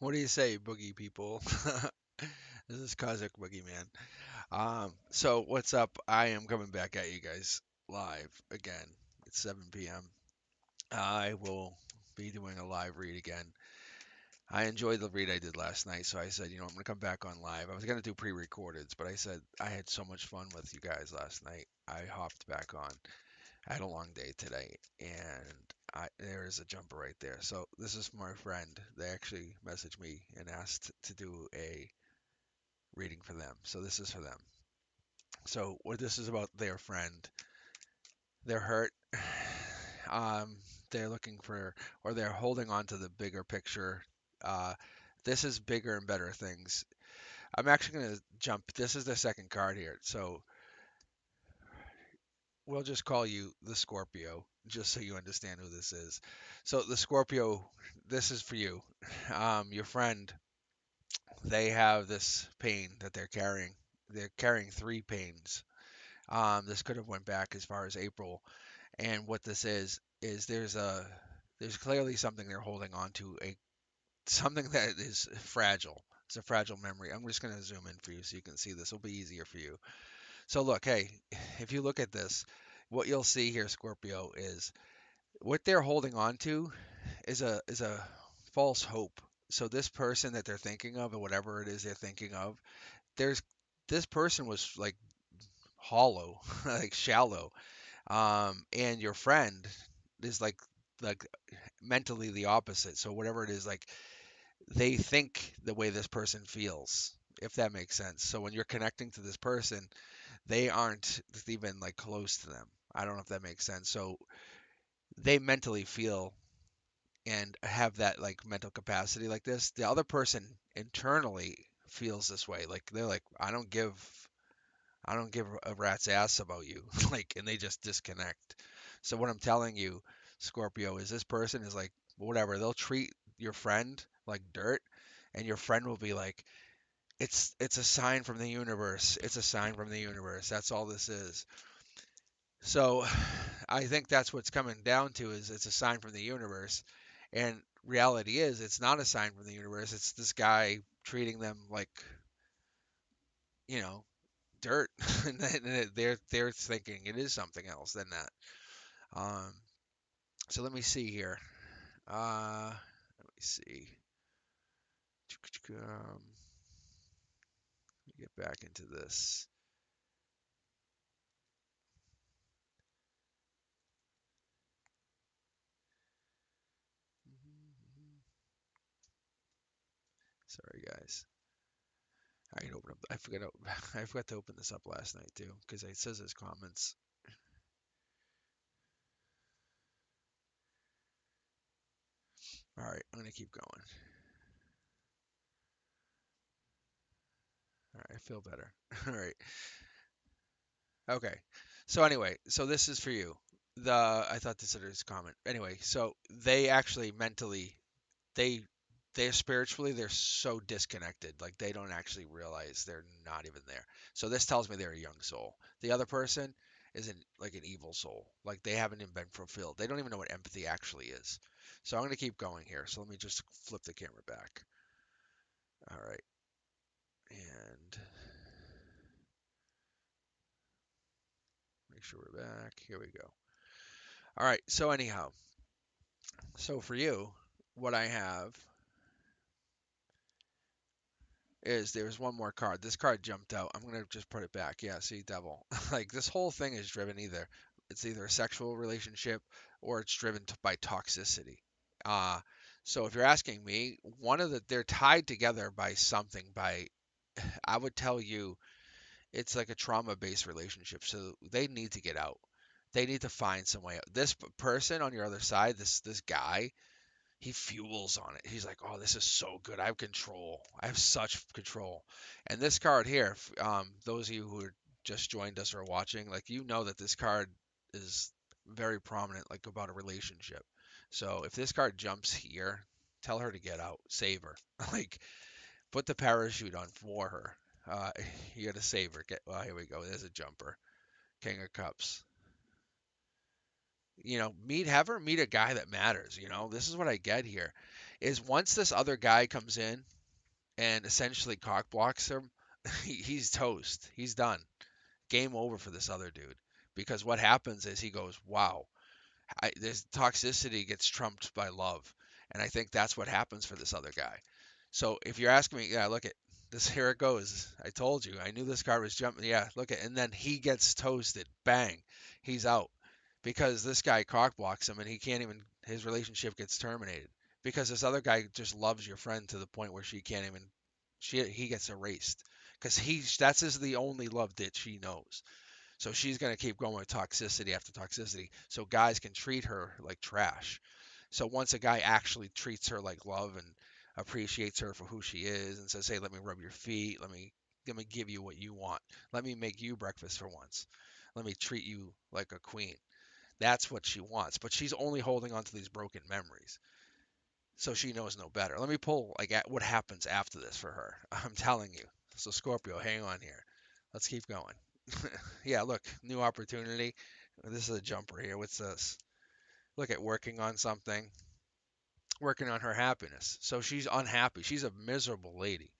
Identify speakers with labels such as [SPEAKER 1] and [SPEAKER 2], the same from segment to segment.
[SPEAKER 1] What do you say, boogie people? This is Cosmic Boogie Man. So what's up? I am coming back at you guys live again. It's 7 p.m. I will be doing a live read again. I enjoyed the read I did last night, so I said, I'm gonna come back on live. I was gonna do pre-recordeds, but I said I had so much fun with you guys last night. I hopped back on. I had a long day today, and there is a jumper right there. So this is my friend. They actually messaged me and asked to do a reading for them. So this is for them. So what this is about their friend. They're hurt. Um, they're looking for, or they're holding on to the bigger picture. Uh, this is bigger and better things. I'm actually going to jump. This is the second card here. So we'll just call you the Scorpio, just so you understand who this is. So the Scorpio, this is for you. Your friend, they have this pain that they're carrying. They're carrying three pains. This could have went back as far as April. And what this is there's clearly something they're holding on to, a something that is fragile. It's a fragile memory. I'm just going to zoom in for you so you can see this. Will be easier for you. So look, hey, if you look at this, what you'll see here, Scorpio, is what they're holding on to is a false hope. So this person that they're thinking of, or whatever it is they're thinking of, there's this person was like hollow, like shallow. And your friend is like mentally the opposite. So whatever it is, like they think the way this person feels, if that makes sense. So when you're connecting to this person, they aren't even like close to them. I don't know if that makes sense. So they mentally feel and have that like mental capacity like this. The other person internally feels this way. Like they're like, I don't give a rat's ass about you. Like, and they just disconnect. So what I'm telling you, Scorpio, is this person is like whatever. They'll treat your friend like dirt, and your friend will be like, it's a sign from the universe. It's a sign from the universe. That's all this is. So I think that's what's coming down to is it's a sign from the universe. And reality is it's not a sign from the universe. It's this guy treating them like, you know, dirt. And they're thinking it is something else than that. Um, so let me see here. Let me see. Let me get back into this. Sorry, guys. I can open up. I forgot. I forgot to open this up last night too, because it says there's comments. All right, I'm gonna keep going. All right, I feel better. All right. Okay. So anyway, so this is for you. I thought this was a comment. Anyway, so they actually mentally they they're spiritually they're so disconnected. Like they don't actually realize they're not even there. So this tells me they're a young soul. The other person is like an evil soul. Like they haven't even been fulfilled. They don't even know what empathy actually is. So I'm gonna keep going here. So let me just flip the camera back. All right. And make sure we're back. Here we go. All right. So anyhow, so for you, what I have is there's one more card. This card jumped out. I'm gonna just put it back. Yeah, see, devil. Like this whole thing is driven it's either a sexual relationship or it's driven by toxicity. Uh, so if you're asking me, they're tied together by something. I would tell you it's like a trauma-based relationship. So they need to get out. They need to find some way out. This person on your other side, this guy, he fuels on it. He's like, "Oh, this is so good. I have control. I have such control." And this card here, those of you who are just joined us or watching, like you know that this card is very prominent, like about a relationship. So if this card jumps here, tell her to get out, save her, like put the parachute on for her. Uh, you got to save her. Well, here we go. There's a jumper. King of Cups. Have her meet a guy that matters. This is what I get here. is once this other guy comes in and essentially cock blocks him, he's toast. He's done. Game over for this other dude. Because what happens is he goes, wow, this toxicity gets trumped by love. And I think that's what happens for this other guy. So if you're asking me, yeah, look at this, here it goes. I told you, I knew this car was jumping. Yeah, look at, and then he gets toasted. Bang, he's out because this guy cock blocks him, and he can't even. His relationship gets terminated because this other guy just loves your friend to the point where she can't even. He gets erased because that's is the only love that she knows. So she's gonna keep going with toxicity after toxicity. So guys can treat her like trash. So once a guy actually treats her like love and appreciates her for who she is and says, "Hey, let me rub your feet. Let me give you what you want. Let me make you breakfast for once. Let me treat you like a queen." That's what she wants, but she's only holding on to these broken memories. So she knows no better. Let me pull like at what happens after this for her. I'm telling you. So Scorpio, hang on here. Let's keep going. Yeah, look, new opportunity. This is a jumper here. What's this? Look at working on something, working on her happiness. So she's unhappy. She's a miserable lady.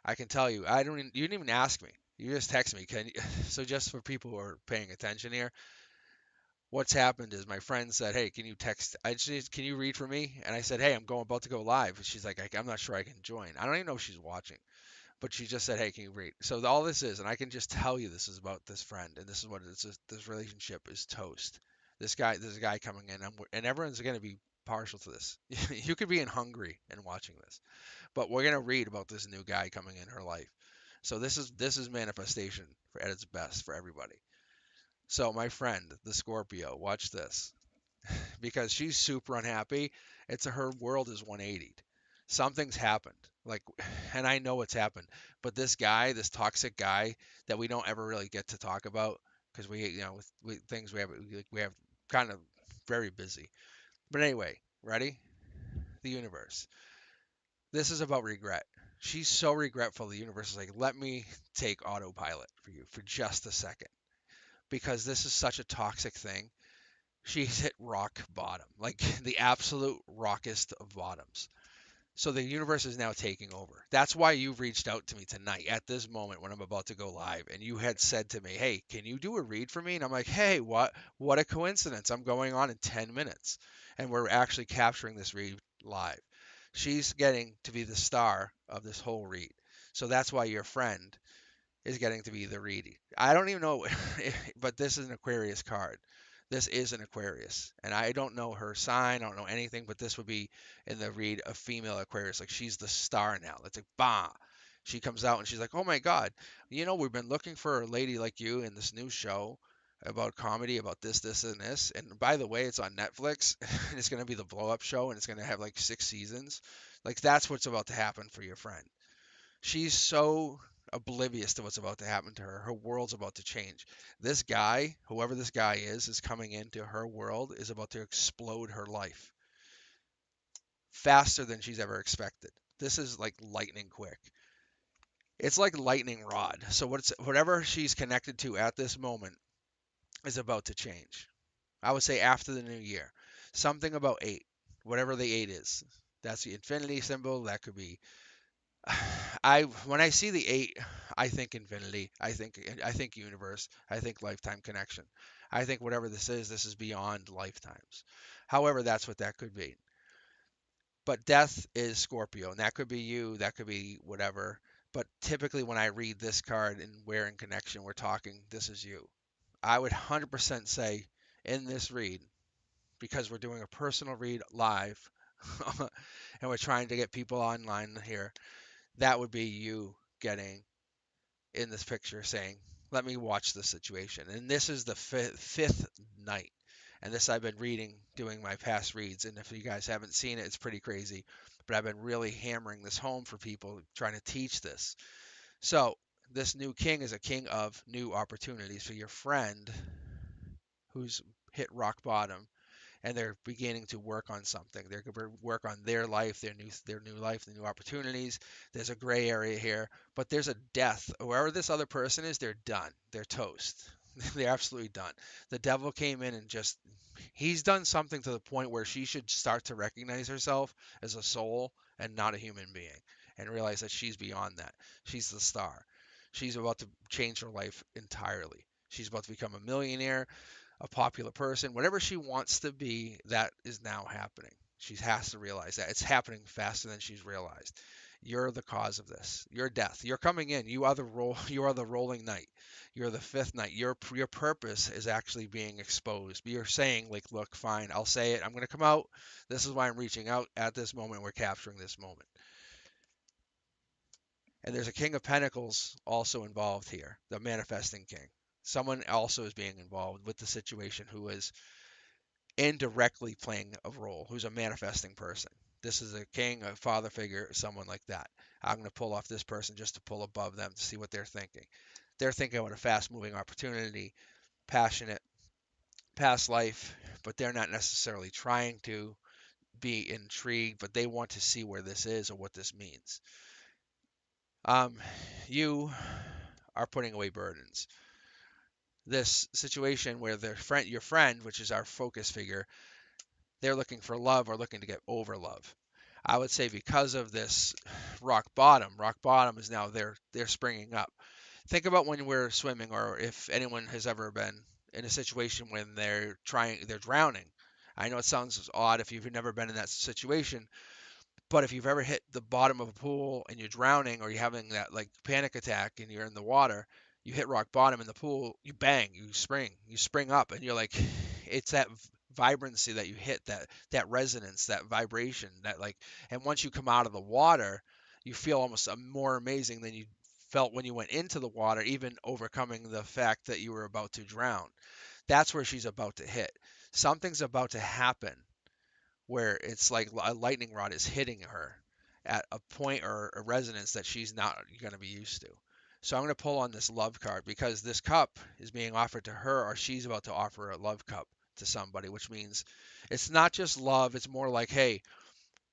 [SPEAKER 1] I can tell you. You didn't even ask me. You just text me. Can you, so just for people who are paying attention here, what's happened is my friend said, "Hey, can you text? Can you read for me?" And I said, "Hey, I'm about to go live." And she's like, "I'm not sure I can join." I don't even know if she's watching, but she just said, "Hey, can you read?" So all this is, and I can just tell you this is about this friend, and this is what it's. This relationship is toast. There's a guy coming in, and everyone's going to be partial to this. You could be in Hungary and watching this, but we're going to read about this new guy coming in her life. So this is manifestation at its best for everybody. So my friend, the Scorpio, watch this because she's super unhappy. It's her world is 180. Something's happened. Like, and I know what's happened. But this guy, this toxic guy that we don't ever really get to talk about because with things we have kind of very busy. But anyway, ready? The universe. This is about regret. She's so regretful. The universe is like, let me take autopilot for you for just a second because this is such a toxic thing. She's hit rock bottom, like the absolute rockest of bottoms. So the universe is now taking over. That's why you've reached out to me tonight at this moment when I'm about to go live. And you had said to me, "Hey, can you do a read for me?" And I'm like, "Hey, what? What a coincidence. I'm going on in 10 minutes. And we're actually capturing this read live." She's getting to be the star of this whole read. So that's why your friend is getting to be the reedy. I don't even know, but this is an Aquarius card. This is an Aquarius, and I don't know her sign. I don't know anything, but this would be in the read a female Aquarius. Like she's the star now. It's like bah. She comes out and she's like, "Oh my God, we've been looking for a lady like you in this new show about comedy, about this, this, and this. And by the way, it's on Netflix. And it's gonna be the blow up show, and it's gonna have like 6 seasons. Like that's what's about to happen for your friend." She's so oblivious to what's about to happen to her. Her world's about to change. This guy, whoever this guy is coming into her world, is about to explode her life faster than she's ever expected. This is like lightning quick. It's like lightning rod. So whatever she's connected to at this moment is about to change. I would say after the new year. Something about 8, whatever the 8 is. That's the infinity symbol. That could be when I see the 8, I think infinity. I think universe. I think lifetime connection. I think whatever this is beyond lifetimes. However, that's what that could be. But death is Scorpio, and that could be you, that could be whatever. But typically when I read this card and we're in connection, we're talking, this is you. I would 100% say in this read, because we're doing a personal read live, and we're trying to get people online here, that would be you getting in this picture saying, "Let me watch this situation." And this is the fifth night. And this I've been reading, doing my past reads. And if you guys haven't seen it, it's pretty crazy. But I've been really hammering this home for people, trying to teach this. So, this new king is a king of new opportunities for your friend who's hit rock bottom and they're beginning to work on something. They're going to work on their life, their new life, their new opportunities. There's a gray area here, but there's a death. Whoever this other person is, they're done. They're toast. They're absolutely done. The devil came in and just he's done something to the point where she should start to recognize herself as a soul and not a human being and realize that she's beyond that. She's the star. She's about to change her life entirely. She's about to become a millionaire, a popular person, whatever she wants to be, that is now happening. She has to realize that it's happening faster than she's realized. You're the cause of this. Your death. You're coming in. You are the roll. You are the rolling knight. You're the fifth knight. Your purpose is actually being exposed. You're saying like, look, fine, I'll say it. I'm going to come out. This is why I'm reaching out at this moment. We're capturing this moment. And there's a King of Pentacles also involved here, the manifesting king. Someone also is being involved with the situation who is indirectly playing a role, who's a manifesting person. This is a king, a father figure, someone like that. I'm going to pull off this person just to pull above them to see what they're thinking. They're thinking about a fast moving opportunity, passionate, past life, but they're not necessarily trying to be intrigued, but they want to see where this is or what this means. Um, you are putting away burdens. This situation where your friend, which is our focus figure, they're looking for love or looking to get over love. I would say because of this rock bottom is now they're springing up. Think about when we're swimming, or if anyone has ever been in a situation when they're drowning. I know it sounds odd if you've never been in that situation, but if you've ever hit the bottom of a pool and you're drowning, or you're having that like panic attack and you're in the water, you hit rock bottom in the pool, you bang, you spring up, and you're like, it's that vibrancy that you hit, that resonance, that vibration, that like, and once you come out of the water, you feel almost more amazing than you felt when you went into the water, even overcoming the fact that you were about to drown. That's where she's about to hit. Something's about to happen where it's like a lightning rod is hitting her at a point or a resonance that she's not going to be used to. So I'm going to pull on this love card because this cup is being offered to her, or she's about to offer a love cup to somebody, which means it's not just love, it's more like, hey,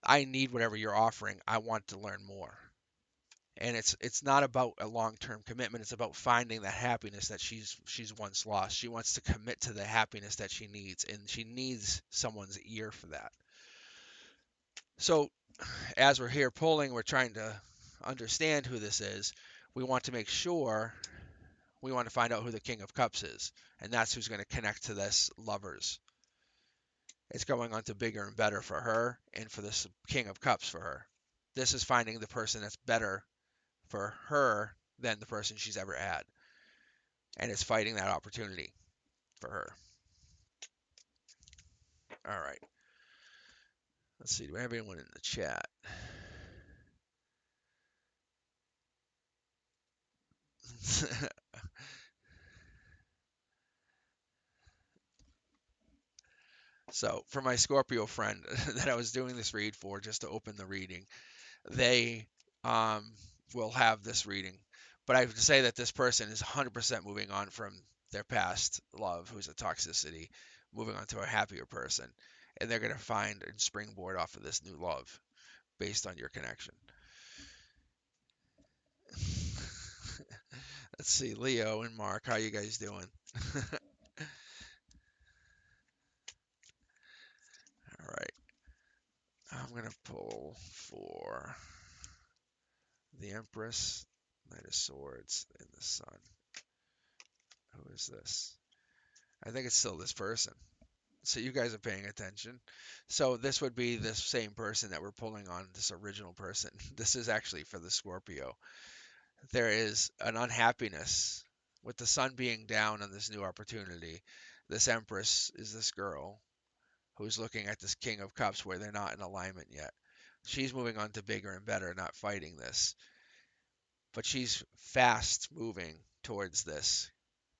[SPEAKER 1] I need whatever you're offering. I want to learn more. And it's not about a long-term commitment. It's about finding that happiness that she's once lost. She wants to commit to the happiness that she needs, and she needs someone's ear for that. So as we're here pulling, we're trying to understand who this is. We want to make sure we want to find out who the King of Cups is, and that's who's going to connect to this lovers. It's going on to bigger and better for her, and for this King of Cups for her. This is finding the person that's better for her than the person she's ever had, and it's fighting that opportunity for her. All right. Let's see. Do we have anyone in the chat? So for my Scorpio friend that I was doing this read for, just to open the reading, they will have this reading. But I would say that this person is 100% moving on from their past love, who's a toxicity, moving on to a happier person. And they're going to find and springboard off of this new love based on your connection. Let's see, Leo and Mark, how you guys doing? All right. I'm going to pull for the Empress, Knight of Swords, and the Sun. Who is this? I think it's still this person. So you guys are paying attention. So this would be this same person that we're pulling on, this original person. This is actually for the Scorpio. There is an unhappiness with the sun being down on this new opportunity. This Empress is this girl who's looking at this King of Cups where they're not in alignment yet. She's moving on to bigger and better, not fighting this. But she's fast moving towards this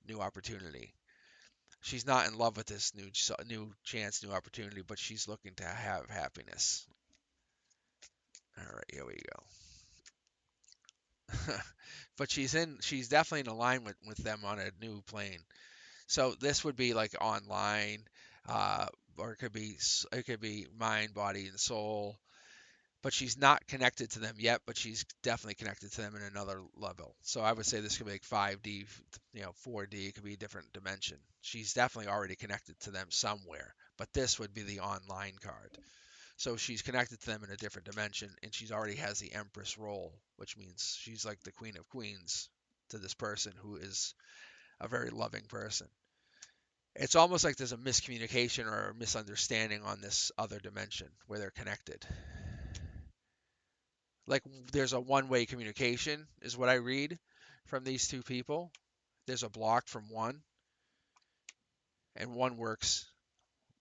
[SPEAKER 1] new opportunity. She's not in love with this new chance, new opportunity, but she's looking to have happiness. All right, here we go. But she's definitely in alignment with them on a new plane. So this would be like online, or it could be mind, body, and soul. but she's not connected to them yet, but she's definitely connected to them in another level. So I would say this could be like 5D, 4D, it could be a different dimension. She's definitely already connected to them somewhere, but this would be the online card. So she's connected to them in a different dimension, and she's already has the Empress role, which means she's like the Queen of Queens to this person who is a very loving person. It's almost like there's a miscommunication or a misunderstanding on this other dimension where they're connected. Like there's a one-way communication is what I read from these two people. There's a block from one, and one works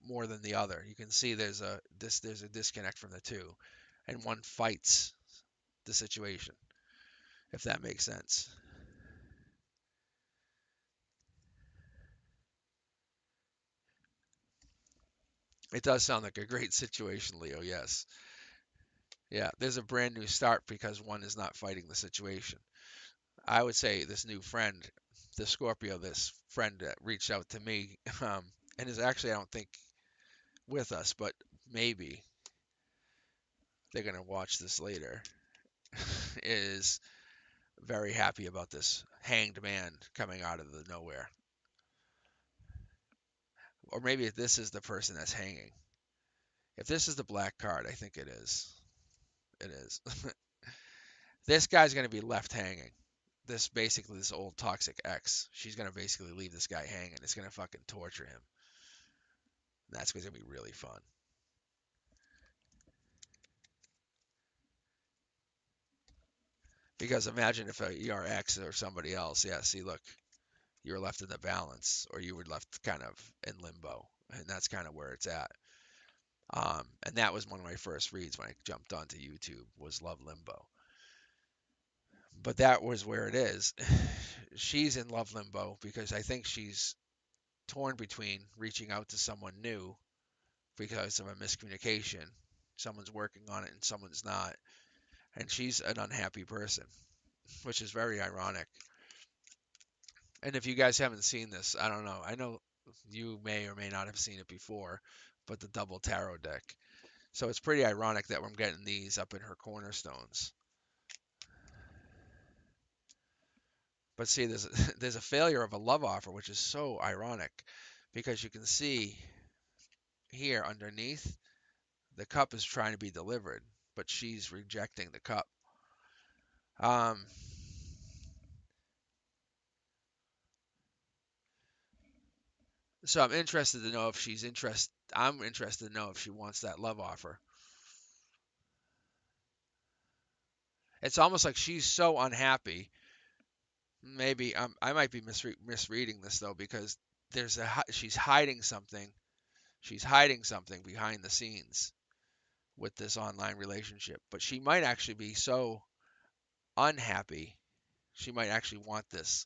[SPEAKER 1] more than the other. You can see there's a disconnect from the two, and one fights the situation, if that makes sense. It does sound like a great situation, Leo. Yes. Yeah, there's a brand new start because one is not fighting the situation. I would say this new friend, the Scorpio, this friend that reached out to me, and is actually, I don't think, with us, but maybe they're going to watch this later, is very happy about this hanged man coming out of the nowhere. Or maybe this is the person that's hanging. If this is the black card, I think it is. It is. This guy's going to be left hanging. This old toxic ex, she's going to basically leave this guy hanging. It's going to fucking torture him. That's going to be really fun. Because imagine if your ex or somebody else, yeah, see, look, you were left in the balance, or you were left kind of in limbo, and that's kind of where it's at. And that was one of my first reads when I jumped onto YouTube was Love Limbo. But that was where it is. She's in love limbo because I think she's torn between reaching out to someone new because of a miscommunication. Someone's working on it and someone's not. And she's an unhappy person, which is very ironic. And if you guys haven't seen this, I don't know. I know you may or may not have seen it before, but the double tarot deck. So it's pretty ironic that I'm getting these up in her cornerstones. But see, there's a failure of a love offer, which is so ironic, because you can see here underneath the cup is trying to be delivered, but she's rejecting the cup. Um, so I'm interested to know if she's interested. I'm interested to know if she wants that love offer. It's almost like she's so unhappy. Maybe I might be misreading this though, because she's hiding something. She's hiding something behind the scenes with this online relationship. But she might actually be so unhappy. She might actually want this,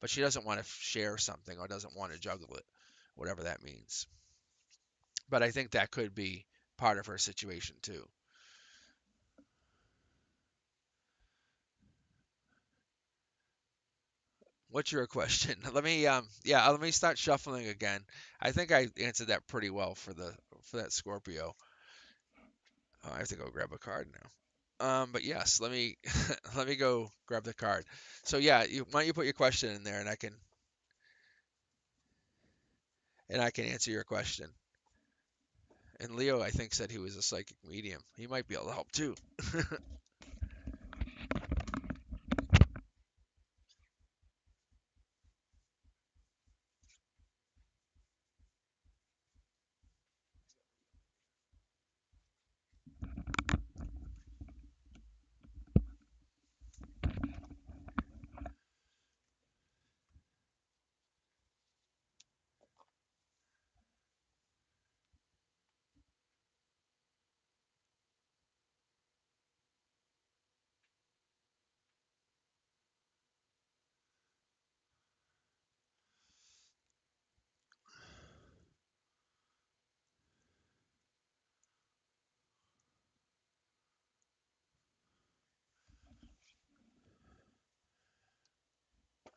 [SPEAKER 1] but she doesn't want to share something or doesn't want to juggle it, whatever that means. But I think that could be part of her situation too. What's your question? Let me start shuffling again. I think I answered that pretty well for that Scorpio. Oh, I have to go grab a card now. But yes, let me let me go grab the card. So yeah, why don't you put your question in there and I can answer your question. And Leo, I think, said he was a psychic medium. He might be able to help too.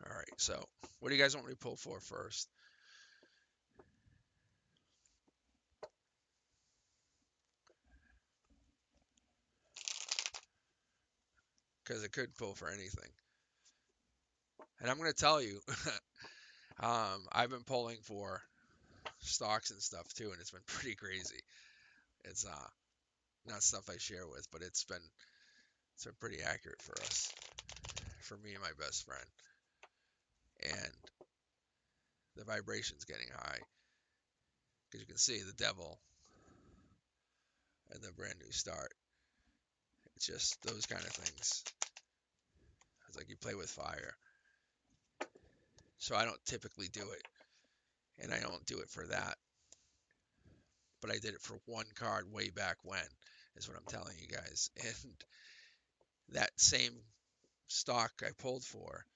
[SPEAKER 1] All right. So, what do you guys want me to pull for first? because it could pull for anything. And I'm gonna tell you, I've been pulling for stocks and stuff too, and it's been pretty crazy. It's not stuff I share with, but it's been pretty accurate for us, for me and my best friend. And the vibration's getting high because you can see the devil and the brand new start. It's just those kind of things. It's like you play with fire. So I don't typically do it, and I don't do it for that. But I did it for one card way back when, is what I'm telling you guys. And that same stock I pulled for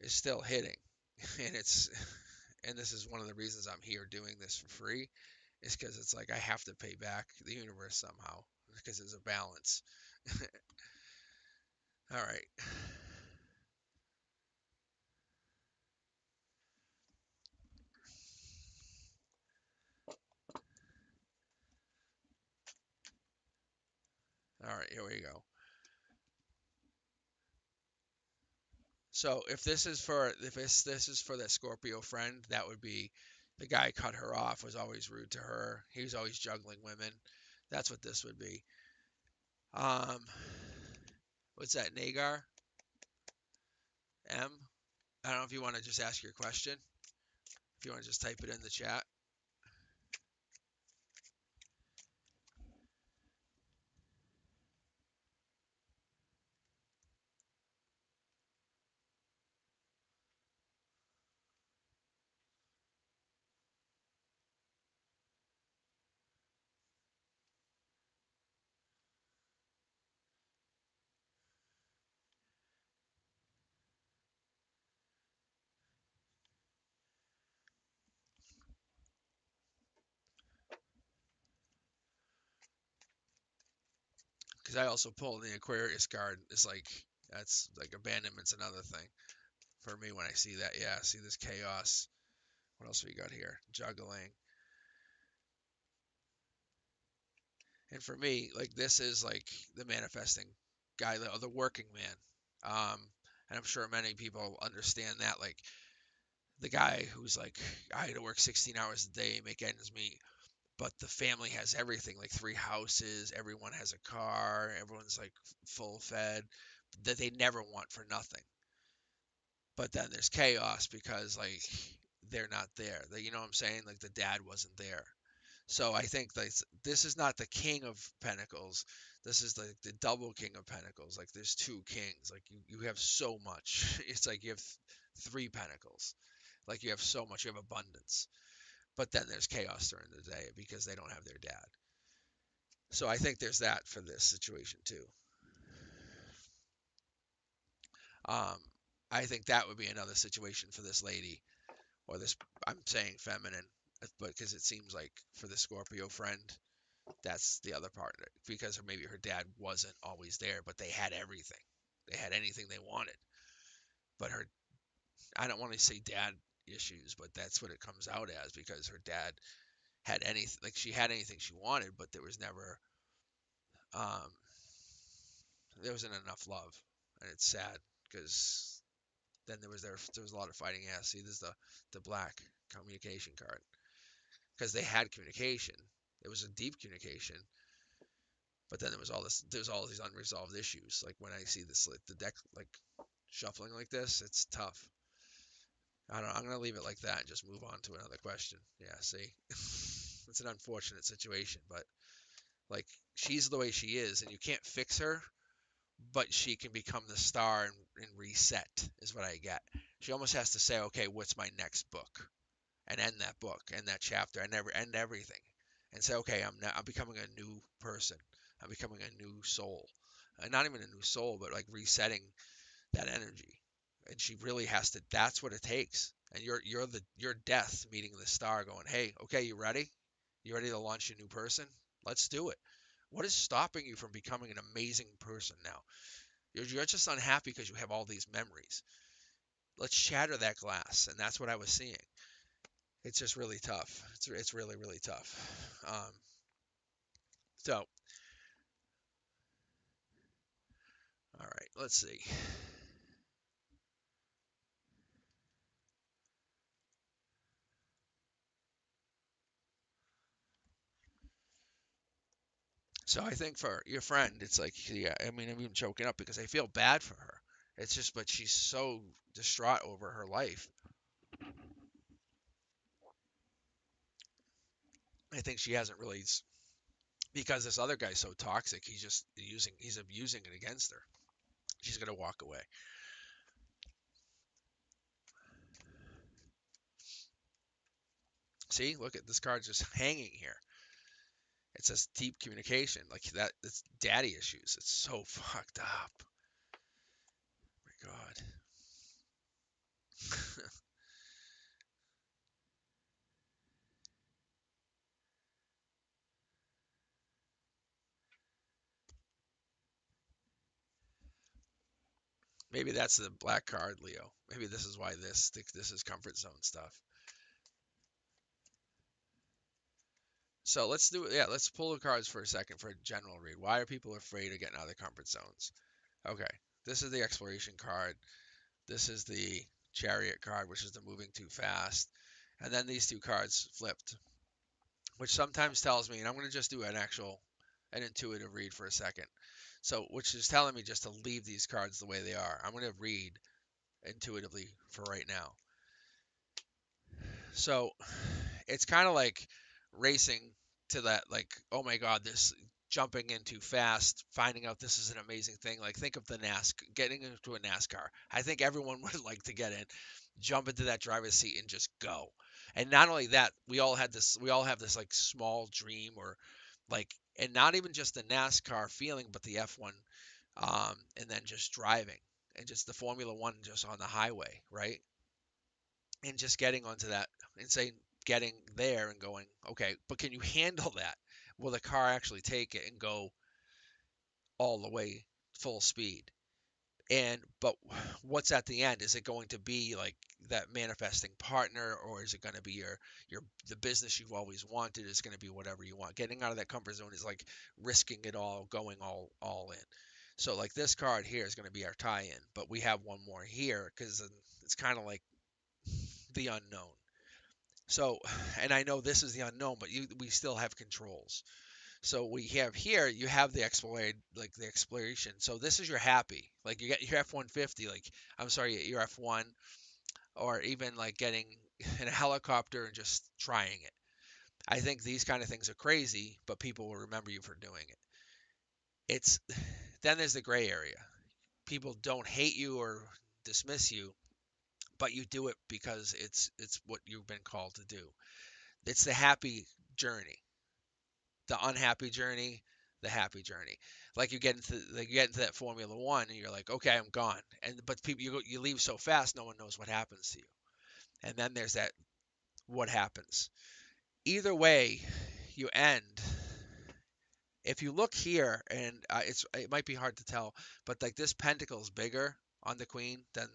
[SPEAKER 1] is still hitting, and this is one of the reasons I'm here doing this for free, is because it's like I have to pay back the universe somehow because there's a balance. All right. All right, here we go. So if this is for that Scorpio friend, that would be the guy cut her off, was always rude to her. He was always juggling women. That's what this would be. Um, what's that, Nagar? M? I don't know if you want to just ask your question. If you want to just type it in the chat. Because I also pulled the Aquarius card. It's like, that's like abandonment's another thing for me when I see that. Yeah, see this chaos. What else we got here? Juggling. And for me, like, this is like the manifesting guy, the working man. And I'm sure many people understand that. Like, the guy who's like, I had to work 16 hours a day, make ends meet, but the family has everything, like three houses, everyone has a car, everyone's like full fed, that they never want for nothing. But then there's chaos because like they're not there. You know what I'm saying? Like the dad wasn't there. So I think this is not the King of Pentacles. This is the double King of Pentacles. Like there's two kings. Like you have so much. It's like you have three Pentacles. Like you have so much. You have abundance. But then there's chaos during the day because they don't have their dad. So I think there's that for this situation too. Um, I think that would be another situation for this lady, or this, I'm saying feminine, but because it seems like for the Scorpio friend, that's the other part, because maybe her dad wasn't always there, but they had everything. They had anything they wanted. But her, I don't want to say dad issues, but that's what it comes out as, because her dad had anything, like she had anything she wanted, but um, there wasn't enough love, and it's sad because then there was a lot of fighting. Yeah, see, there's the black communication card, because they had communication. It was a deep communication, but then there's all these unresolved issues. Like when I see this, like the deck like shuffling like this, it's tough. I don't know. I'm gonna leave it like that and just move on to another question. Yeah, see, it's an unfortunate situation, but like she's the way she is, and you can't fix her, but she can become the star and reset. Is what I get. She almost has to say, okay, what's my next book, and end that book, end that chapter, and never end everything, and say, okay, I'm becoming a new person. I'm becoming a new soul. Not even a new soul, but like resetting that energy. And she really has to. That's what it takes. And you're death meeting the star, going, hey, okay, you ready? You ready to launch a new person? Let's do it. What is stopping you from becoming an amazing person now? You're just unhappy because you have all these memories. Let's shatter that glass. And that's what I was seeing. It's just really tough. It's really, really tough. So, all right. let's see. So I think for your friend, it's like, yeah, I mean, I'm even choking up because I feel bad for her. It's just, but she's so distraught over her life. I think she hasn't really, because this other guy's so toxic, he's abusing it against her. She's gonna walk away. See, look at this card just hanging here. It says deep communication, like that. It's daddy issues. It's so fucked up. Oh my God. Maybe that's the black card, Leo. Maybe this is why this is comfort zone stuff. So let's do yeah, let's pull the cards for a second for a general read. Why are people afraid of getting out of their comfort zones? Okay. This is the exploration card. This is the chariot card, which is the moving too fast. And then these two cards flipped, which sometimes tells me, and I'm going to just do an intuitive read for a second. So, which is telling me just to leave these cards the way they are. I'm going to read intuitively for right now. So, it's kind of like racing to that, like, oh my God, this jumping in too fast, finding out this is an amazing thing. Like, think of the getting into a NASCAR. I think everyone would like to get in, jump into that driver's seat and just go. And not only that, we all have this like small dream or like, and not even just the NASCAR feeling, but the F1, and then just driving and just the Formula One just on the highway, right? And just getting onto that and saying, getting there and going, okay, but can you handle that? Will the car actually take it and go all the way full speed? And but what's at the end? Is it going to be like that manifesting partner, or is it going to be your the business you've always wanted? Is going to be whatever you want. Getting out of that comfort zone is like risking it all, going all in. So like this card here is going to be our tie-in, but we have one more here because it's kind of like the unknown. So, and I know this is the unknown, but we still have controls. So we have here, you have the explored, like the exploration. So this is your happy, like you get your F-150, like I'm sorry, your F1, or even like getting in a helicopter and just trying it. I think these kind of things are crazy, but people will remember you for doing it. It's then there's the gray area. People don't hate you or dismiss you, but you do it because it's what you've been called to do. It's the happy journey, the unhappy journey, the happy journey. Like you get into that Formula One, and you're like, okay, I'm gone. And but people, you leave so fast, no one knows what happens to you. And then there's that what happens. Either way, you end. If you look here, and it might be hard to tell, but like this pentacle is bigger on the queen than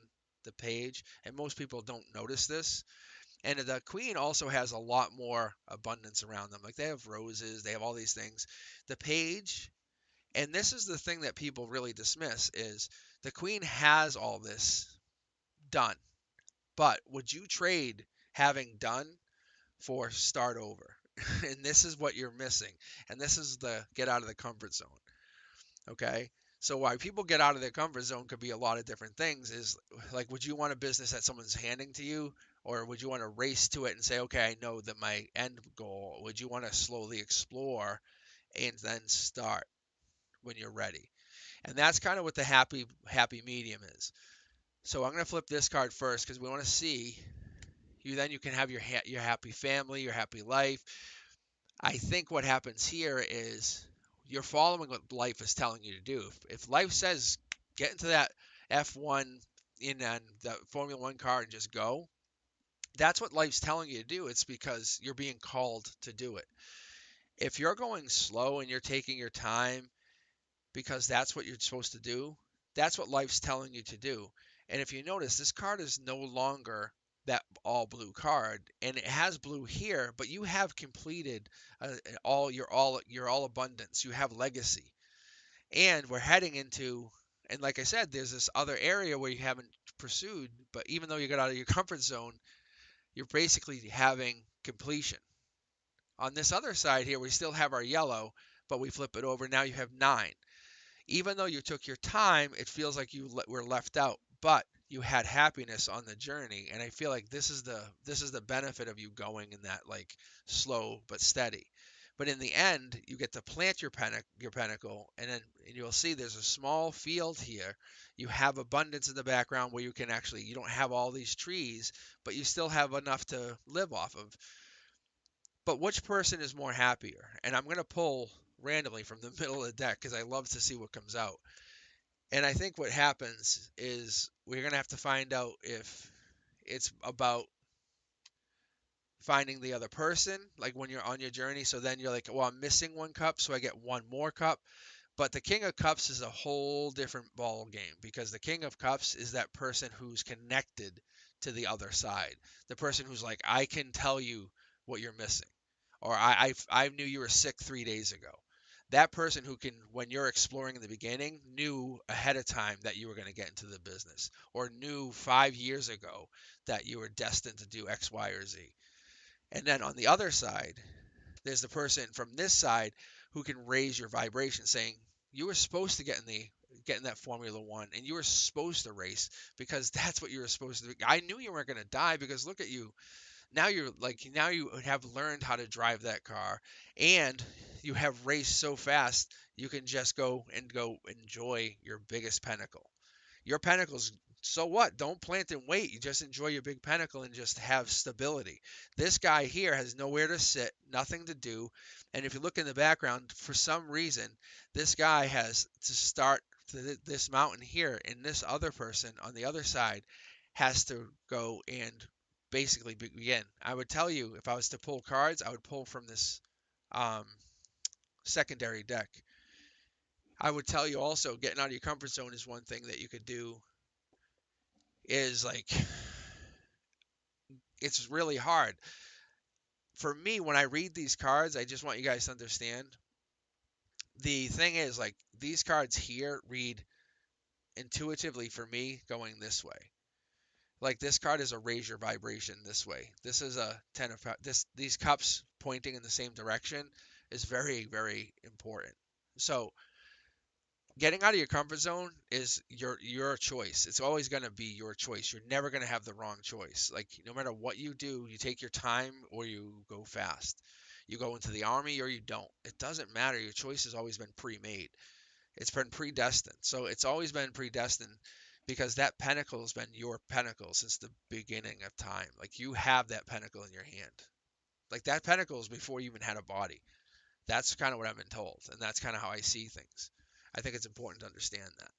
[SPEAKER 1] the page, and most people don't notice this. And the queen also has a lot more abundance around them. Like they have roses, they have all these things. The page, and this is the thing that people really dismiss, is the queen has all this done. But would you trade having done for start over? And this is what you're missing. And this is the get out of the comfort zone. Okay. So why people get out of their comfort zone could be a lot of different things. Is like, would you want a business that someone's handing to you, or would you want to race to it and say, okay, I know that my end goal? Would you want to slowly explore and then start when you're ready? And that's kind of what the happy medium is. So I'm going to flip this card first because we want to see you. Then you can have your happy family, your happy life. I think what happens here is you're following what life is telling you to do. If life says get into that F1 in and the Formula One car and just go, that's what life's telling you to do. It's because you're being called to do it. If you're going slow and you're taking your time because that's what you're supposed to do, that's what life's telling you to do. And if you notice, this card is no longer that all blue card, and it has blue here, but you have completed all your all abundance. You have legacy, and we're heading into And like I said, there's this other area where you haven't pursued, but even though you got out of your comfort zone, you're basically having completion. On this other side here, we still have our yellow, but we flip it over. Now you have 9. Even though you took your time, it feels like you were left out, but you had happiness on the journey. And I feel like this is the benefit of you going in that like slow but steady. But in the end, you get to plant your pentacle, and you'll see there's a small field here. You have abundance in the background where you don't have all these trees, but you still have enough to live off of. But which person is more happier? And I'm going to pull randomly from the middle of the deck because I love to see what comes out. And I think what happens is we're going to have to find out if it's about finding the other person, like when you're on your journey. So then you're like, well, I'm missing 1 cup, so I get 1 more cup. But the King of Cups is a whole different ball game because the King of Cups is that person who's connected to the other side. The person who's like, I can tell you what you're missing, or I knew you were sick 3 days ago. That person who can, when you're exploring in the beginning, knew ahead of time that you were going to get into the business, or knew 5 years ago that you were destined to do X, Y, or Z. And then on the other side, there's the person from this side who can raise your vibration, saying you were supposed to get in that Formula One, and you were supposed to race because that's what you were supposed to do. I knew you weren't going to die because look at you. Now you have learned how to drive that car, and you have raced so fast you can just go enjoy your biggest pinnacle. Your pinnacles, so what? Don't plant and wait. You just enjoy your big pinnacle and just have stability. This guy here has nowhere to sit, nothing to do. And if you look in the background, for some reason, this guy has to start this mountain here, and this other person on the other side has to go and basically begin. I would tell you if I was to pull cards, I would pull from this um, secondary deck. I would tell you also getting out of your comfort zone is one thing that you could do is like it's really hard. For me, when I read these cards, I just want you guys to understand. The thing is, like, these cards here read intuitively for me going this way. Like this card is a raise your vibration this way. This is a 10 of these cups pointing in the same direction is very, very important. So getting out of your comfort zone is your choice. It's always going to be your choice. You're never going to have the wrong choice. Like no matter what you do, you take your time or you go fast. You go into the army or you don't. It doesn't matter. Your choice has always been pre-made. It's been predestined. So it's always been predestined because that pentacle has been your pentacle since the beginning of time. Like you have that pentacle in your hand. Like that pentacle is before you even had a body. That's kind of what I've been told, and that's kind of how I see things. I think it's important to understand that.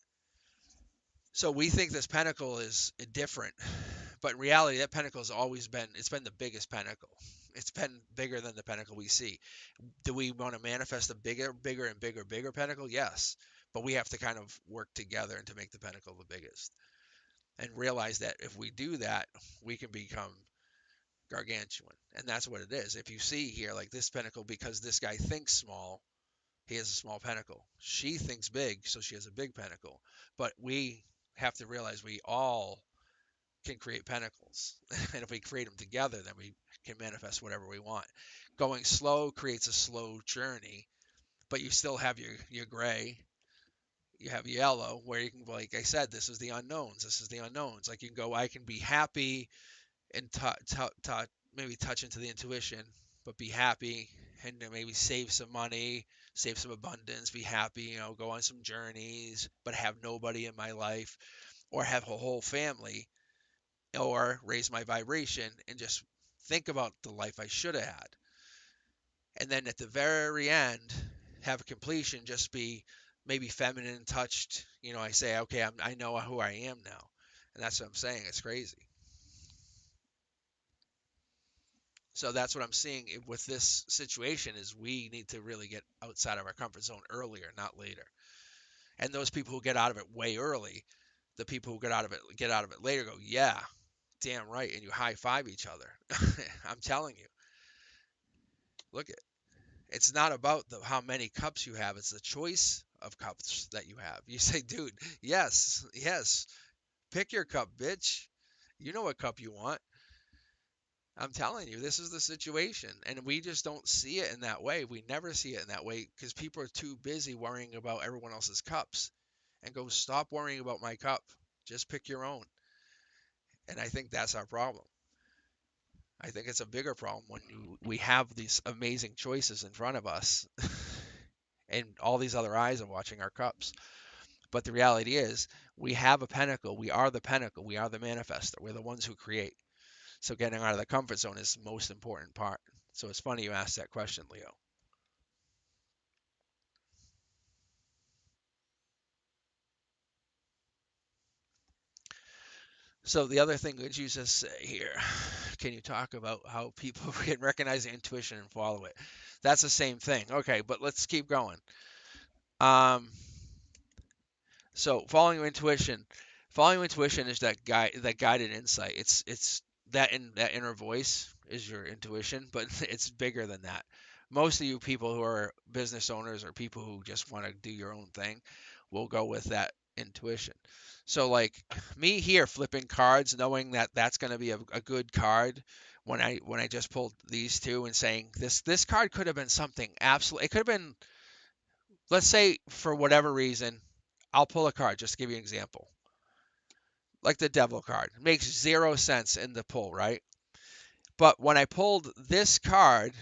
[SPEAKER 1] So we think this pentacle is different, but in reality, that pentacle has always been, it's been the biggest pentacle. It's been bigger than the pentacle we see. Do we want to manifest a bigger and bigger pentacle? Yes. But we have to kind of work together and to make the pentacle the biggest. And realize that if we do that, we can become gargantuan. And that's what it is. If you see here, like this pentacle, because this guy thinks small, he has a small pentacle. She thinks big, so she has a big pentacle. But we have to realize we all can create pentacles. And if we create them together, then we can manifest whatever we want. Going slow creates a slow journey, but you still have your gray, you have yellow, where you can, like I said, this is the unknowns. This is the unknowns. Like you can go, I can be happy and maybe touch into the intuition, but be happy and maybe save some money, save some abundance, be happy, go on some journeys, but have nobody in my life, or have a whole family, or raise my vibration and just think about the life I should have had. And then at the very end, have a completion, just be maybe feminine touched. I say, okay, I know who I am now. And that's what I'm saying. It's crazy. So that's what I'm seeing with this situation is we need to really get outside of our comfort zone earlier, not later. And those people who get out of it way early, the people who get out of it later go, yeah, damn right, and you high five each other. I'm telling you. Look, it's not about how many cups you have. It's the choice of cups that you have. You say, dude, yes, yes, pick your cup, bitch. You know what cup you want. I'm telling you, this is the situation. And we just don't see it in that way. We never see it in that way because people are too busy worrying about everyone else's cups. And go, stop worrying about my cup. Just pick your own. And I think that's our problem. I think it's a bigger problem when we have these amazing choices in front of us and all these other eyes are watching our cups. But the reality is, we have a pinnacle. We are the pinnacle. We are the manifester. We're the ones who create. So getting out of the comfort zone is the most important part. So it's funny you asked that question, Leo. So the other thing that you just say here, can you talk about how people can recognize the intuition and follow it? That's the same thing. Okay, but let's keep going. Um, so following your intuition is that guided insight. It's that inner voice is your intuition, but it's bigger than that. Most of you people who are business owners or people who just want to do your own thing will go with that intuition. So like me here flipping cards, knowing that that's going to be a good card when I just pulled these two and saying this card could have been something absolutely. It could have been, let's say for whatever reason, I'll pull a card just to give you an example. Like the devil card. It makes zero sense in the pull, right? But when I pulled this card,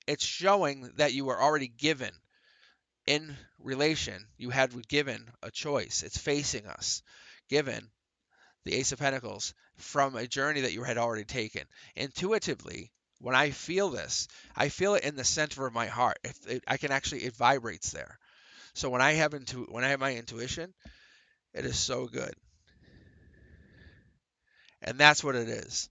[SPEAKER 1] it's showing that you were already given in relation. You had given a choice. It's facing us. Given the Ace of Pentacles from a journey that you had already taken. Intuitively, when I feel this, I feel it in the center of my heart. I can actually, it vibrates there. So when I have my intuition, it is so good. And that's what it is.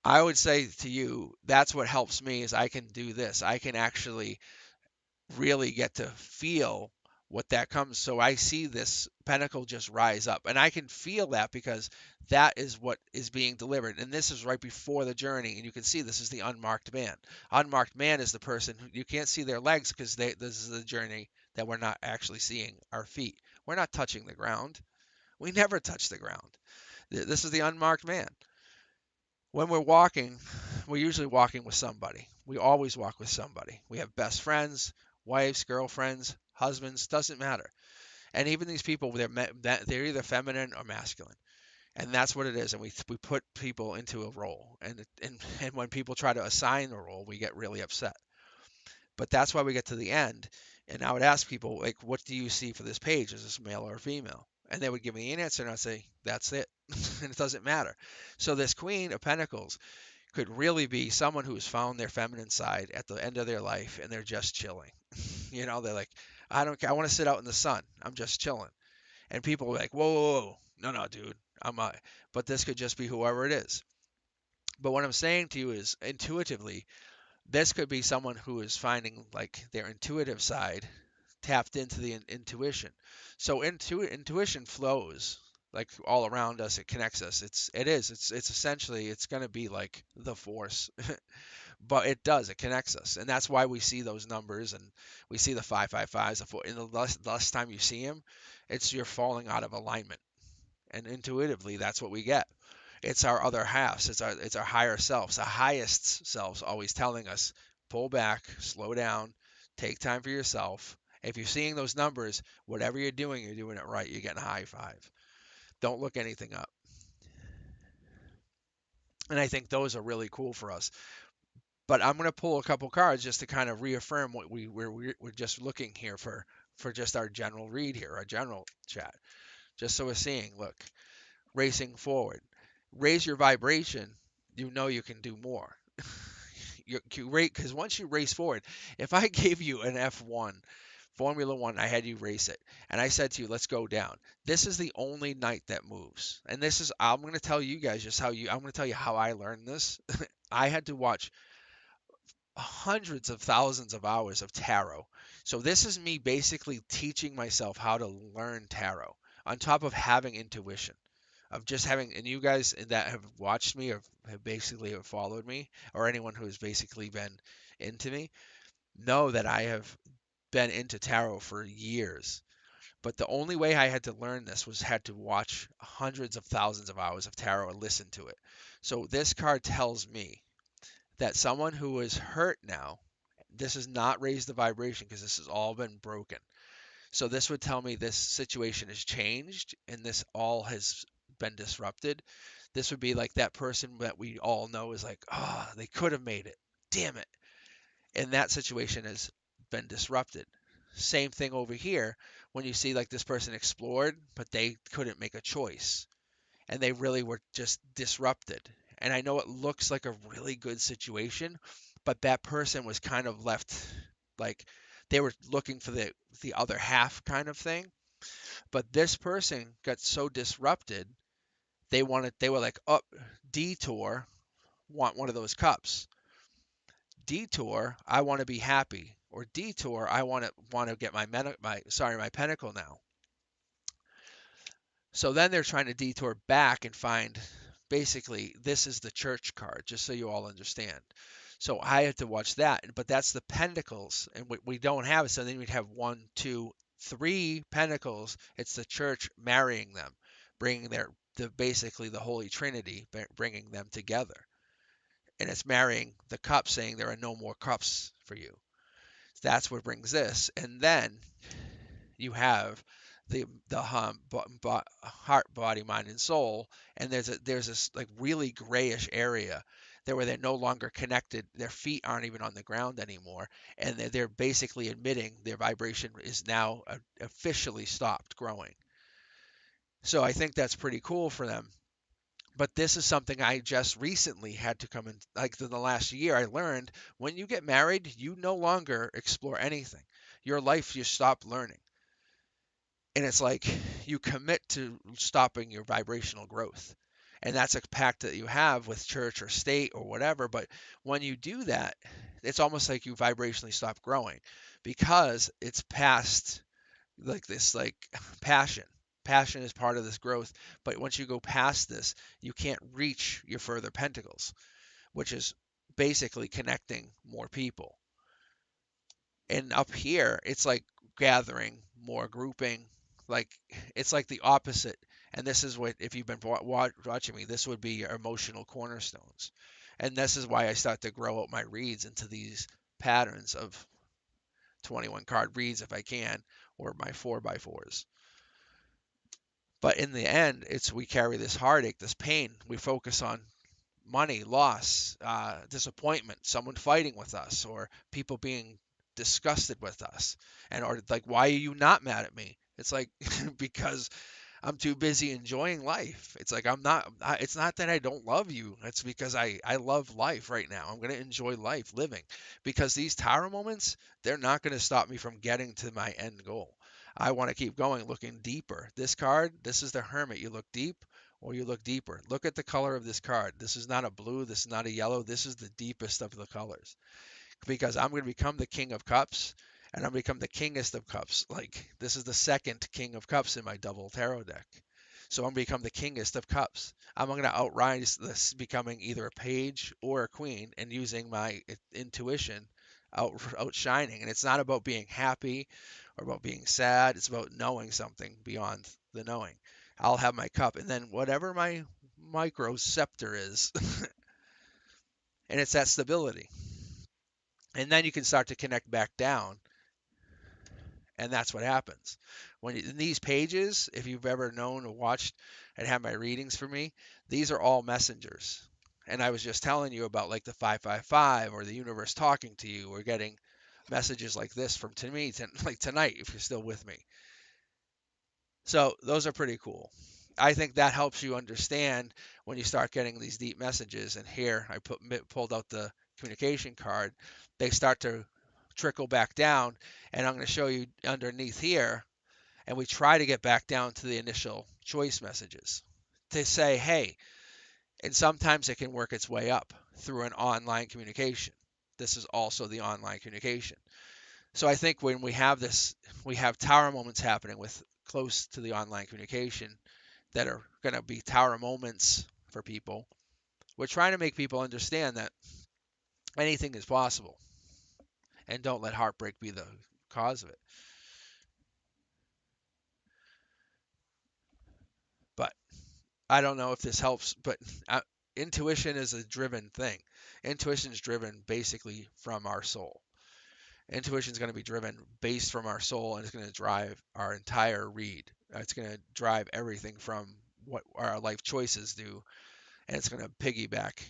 [SPEAKER 1] I would say to you, that's what helps me is I can do this. I can actually really get to feel what that comes. So I see this pentacle just rise up, and I can feel that because that is what is being delivered. And this is right before the journey, and you can see this is the unmarked man. Unmarked man is the person who you can't see their legs because this is the journey that we're not actually seeing our feet. We're not touching the ground. We never touch the ground. This is the unmarked man. When we're walking, we're usually walking with somebody. We always walk with somebody. We have best friends, wives, girlfriends, husbands, doesn't matter. And even these people, they're either feminine or masculine, and that's what it is. And we put people into a role, and when people try to assign a role, we get really upset. But that's why we get to the end, and I would ask people like, "What do you see for this page? Is this male or female?" And they would give me an answer, and I'd say, "That's it," and it doesn't matter. So this Queen of Pentacles could really be someone who's found their feminine side at the end of their life and they're just chilling. They're like, I don't care. I want to sit out in the sun. I'm just chilling. And people are like, whoa, whoa, whoa. No, no, dude. I'm not. But this could just be whoever it is. But what I'm saying to you is intuitively, this could be someone who is finding like their intuitive side tapped into the intuition. So intuition flows like all around us. It connects us. It's essentially it's going to be like the force. But it does, it connects us, and that's why we see those numbers and we see the 555s. And the less time you see them, it's you're falling out of alignment, and intuitively that's what we get. It's our other halves. It's our higher selves, our highest selves, always telling us pull back, slow down, take time for yourself. If you're seeing those numbers, whatever you're doing it right. You're getting a high five. Don't look anything up. And I think those are really cool for us. But I'm going to pull a couple cards just to kind of reaffirm what we're just looking here for just our general read here, our general chat. Just so we're seeing, look, racing forward. Raise your vibration, you know you can do more. You rate because once you race forward, if I gave you an F1 Formula One, I had you race it, and I said to you, let's go down. This is the only night that moves, and this is I'm going to tell you guys just I'm going to tell you how I learned this. I had to watch hundreds of thousands of hours of tarot. So this is me basically teaching myself how to learn tarot on top of having intuition of just having, and you guys that have watched me or have basically have followed me or anyone who's basically been into me know that I have been into tarot for years. But the only way I had to learn this was had to watch hundreds of thousands of hours of tarot and listen to it. So this card tells me that someone who is hurt now, this has not raised the vibration because this has all been broken. So this would tell me this situation has changed and this all has been disrupted. This would be like that person that we all know is like, oh, they could have made it. Damn it. And that situation has been disrupted. Same thing over here when you see like this person explored, but they couldn't make a choice and they really were just disrupted. And I know it looks like a really good situation, but that person was kind of left like they were looking for the other half kind of thing. But this person got so disrupted, they were like, "Oh, detour, want one of those cups. Detour, I want to be happy." Or detour, I want to get my pentacle now. So then they're trying to detour back and find basically this is the church card, just so you all understand. So I had to watch that, but that's the pentacles, and we don't have it. So then we'd have one, two, three pentacles. It's the church marrying them, bringing basically the Holy Trinity, bringing them together, and it's marrying the cup, saying there are no more cups for you. That's what brings this, and then you have the heart, body, mind, and soul, and there's this like really grayish area there where they're no longer connected. Their feet aren't even on the ground anymore, and they're basically admitting their vibration is now officially stopped growing. So I think that's pretty cool for them. But this is something I just recently had to come in, like in the last year, I learned when you get married, you no longer explore anything. Your life, you stop learning. And it's like you commit to stopping your vibrational growth. And that's a pact that you have with church or state or whatever. But when you do that, it's almost like you vibrationally stop growing because it's past like this, like passion. Passion is part of this growth. But once you go past this, you can't reach your further pentacles, which is basically connecting more people. And up here, it's like gathering more grouping. Like it's like the opposite. And this is what, if you've been watching me, this would be your emotional cornerstones. And this is why I start to grow out my reads into these patterns of 21 card reads if I can, or my 4x4s. But in the end, it's we carry this heartache, this pain. We focus on money, loss, disappointment, someone fighting with us, or people being disgusted with us, and or like, why are you not mad at me? It's like because I'm too busy enjoying life. It's like it's not that I don't love you. It's because I love life right now. I'm going to enjoy life living because these tower moments, they're not going to stop me from getting to my end goal. I want to keep going, looking deeper. This card, this is the Hermit. You look deep or you look deeper. Look at the color of this card. This is not a blue. This is not a yellow. This is the deepest of the colors because I'm going to become the King of Cups and I'm going to become the Kingest of Cups. Like this is the second King of Cups in my double tarot deck. So I'm going to become the Kingest of Cups. I'm going to outrise this, becoming either a page or a queen and using my intuition outshining. And it's not about being happy or about being sad. It's about knowing something beyond the knowing. I'll have my cup and then whatever my micro scepter is, and it's that stability. And then you can start to connect back down, and that's what happens when in these pages, if you've ever known or watched and had my readings for me, these are all messengers. And I was just telling you about like the 555 or the universe talking to you or getting messages like this from to me like tonight if you're still with me. So those are pretty cool. I think that helps you understand when you start getting these deep messages. And here I pulled out the communication card. They start to trickle back down, and I'm going to show you underneath here. And we try to get back down to the initial choice messages to say, hey, and sometimes it can work its way up through an online communication. This is also the online communication. So I think when we have this, we have tower moments happening with close to the online communication that are going to be tower moments for people. We're trying to make people understand that anything is possible and don't let heartbreak be the cause of it. But I don't know if this helps, but intuition is a driven thing. Intuition is driven basically from our soul. Intuition is going to be driven based from our soul, and it's going to drive our entire read. It's going to drive everything from what our life choices do, and it's going to piggyback,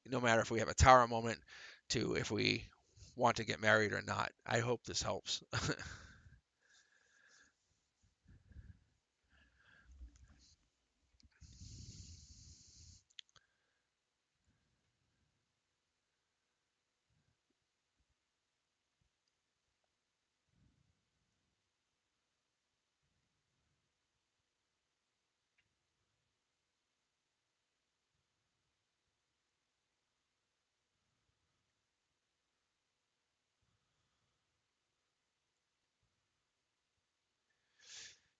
[SPEAKER 1] no matter if we have a tower moment, to if we want to get married or not. I hope this helps.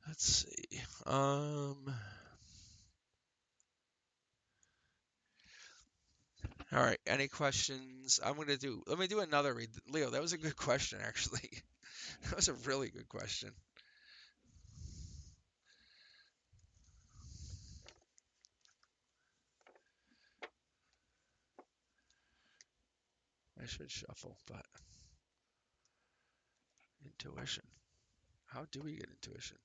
[SPEAKER 1] Let's see. All right. Any questions? Let me do another read. Leo, that was a good question, actually. That was a really good question. I should shuffle, but intuition. How do we get intuition?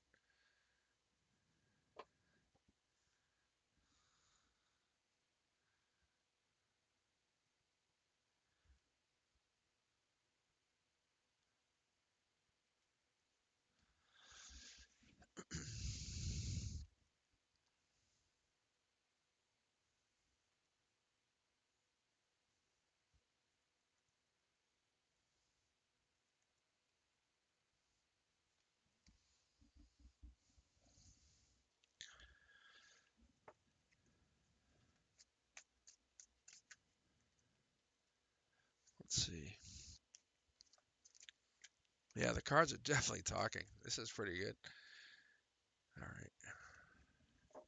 [SPEAKER 1] Let's see. Yeah, the cards are definitely talking. This is pretty good. All right.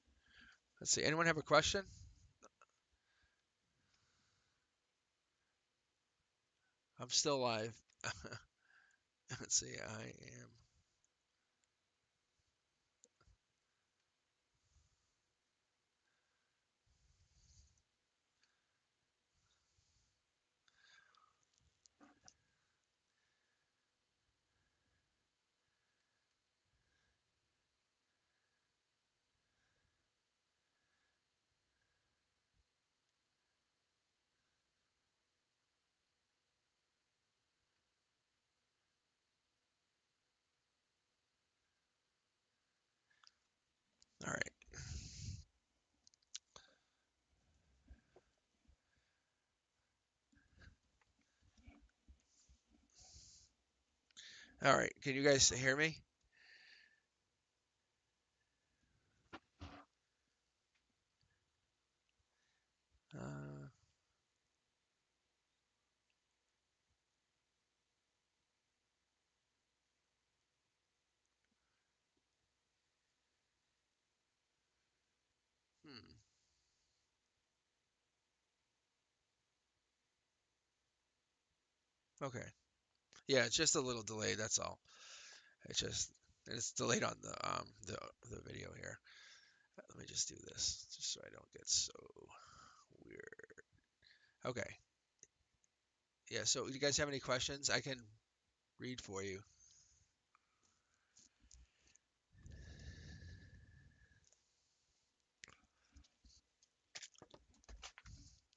[SPEAKER 1] Let's see. Anyone have a question? I'm still live. Let's see. I am. All right. All right. Can you guys hear me? Uh, hmm. Okay. Yeah, it's just a little delay. That's all. It's just it's delayed on the video here. Let me just do this, just so I don't get so weird. Okay. Yeah. So, do you guys have any questions? I can read for you.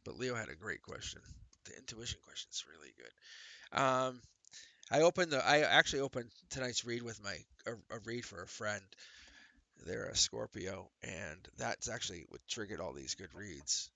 [SPEAKER 1] But Leo had a great question. The intuition question is really good. I actually opened tonight's read with a read for a friend. They're a Scorpio, and that's actually what triggered all these good reads.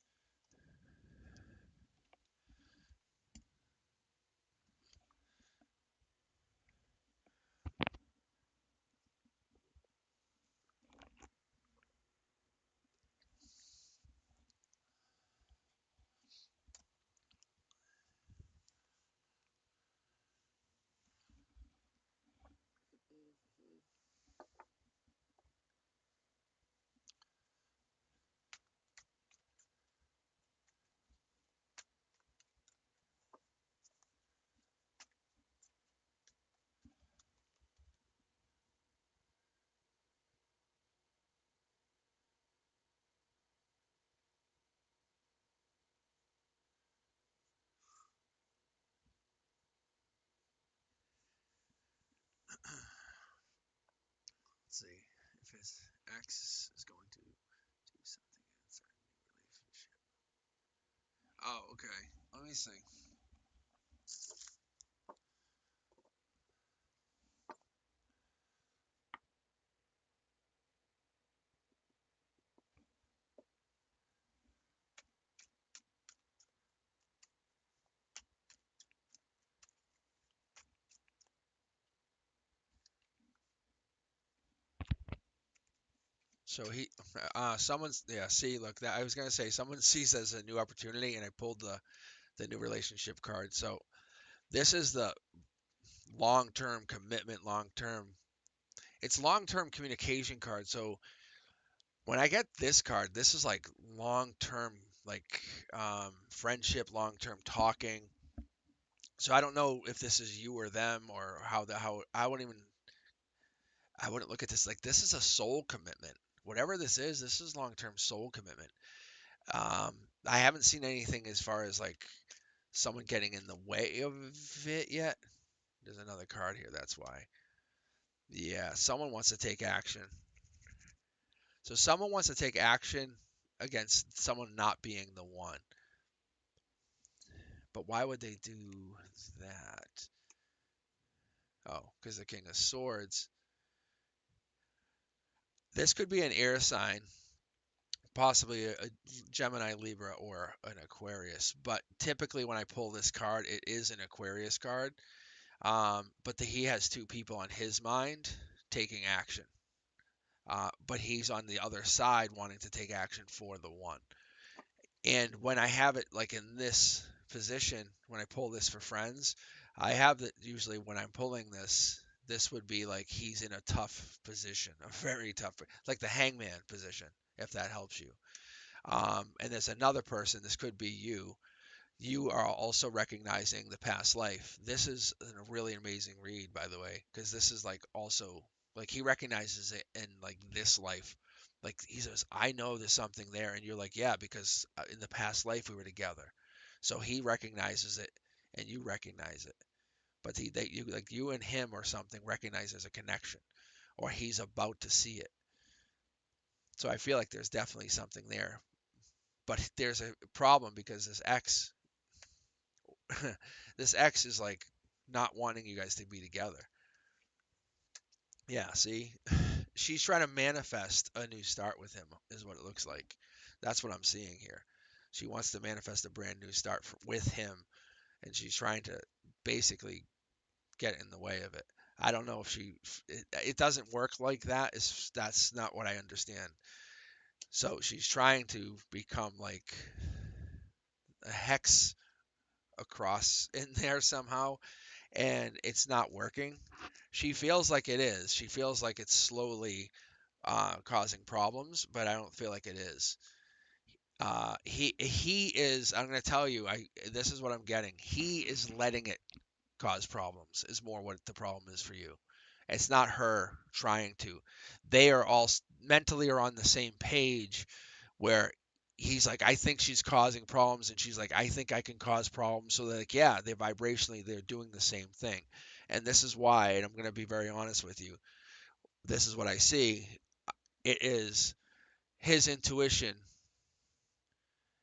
[SPEAKER 1] let's see if his ex is going to do something in a certain relationship. Oh, okay. Let me see. So someone's, yeah, see, look, that I was gonna say someone sees as a new opportunity, and I pulled the new relationship card. So this is the long-term commitment, long-term. It's long-term communication card. So when I get this card, this is like long-term, like friendship, long-term talking. So I don't know if this is you or them, or how I wouldn't look at this like this is a soul commitment. Whatever this is long-term soul commitment. Um, I haven't seen anything as far as like someone getting in the way of it yet. There's another card here, that's why. Yeah, someone wants to take action. So someone wants to take action against someone not being the one. But why would they do that? Oh, because the King of Swords. This could be an air sign, possibly a Gemini, Libra, or an Aquarius. But typically, when I pull this card, it is an Aquarius card. But he has two people on his mind taking action. But he's on the other side wanting to take action for the one. And when I have it like in this position, when I pull this for friends, I have that usually when I'm pulling this, this would be like he's in a tough position, a very tough, like the hangman position, if that helps you. And there's another person, this could be you. You are also recognizing the past life. This is a really amazing read, by the way, because this is like also like he recognizes it in like this life. Like he says, I know there's something there, and you're like, yeah, because in the past life we were together. So he recognizes it, and you recognize it. But you like you and him or something recognize there's a connection, or he's about to see it. So I feel like there's definitely something there. But there's a problem because this ex is like not wanting you guys to be together. Yeah, see, she's trying to manifest a new start with him, is what it looks like. That's what I'm seeing here. She wants to manifest a brand new start with him, and she's trying to basically get in the way of it. I don't know if it doesn't work like that. That's not what I understand. So she's trying to become like a hex across in there somehow, and it's not working. She feels like it is. She feels like it's slowly causing problems, but I don't feel like it is. He is. I'm going to tell you. This is what I'm getting. He is letting it cause problems. Is more what the problem is for you. It's not her trying to. They are all mentally are on the same page, where he's like, I think she's causing problems, and she's like, I think I can cause problems. So they're like, yeah, they're vibrationally they're doing the same thing, and this is why. And I'm going to be very honest with you. This is what I see. It is his intuition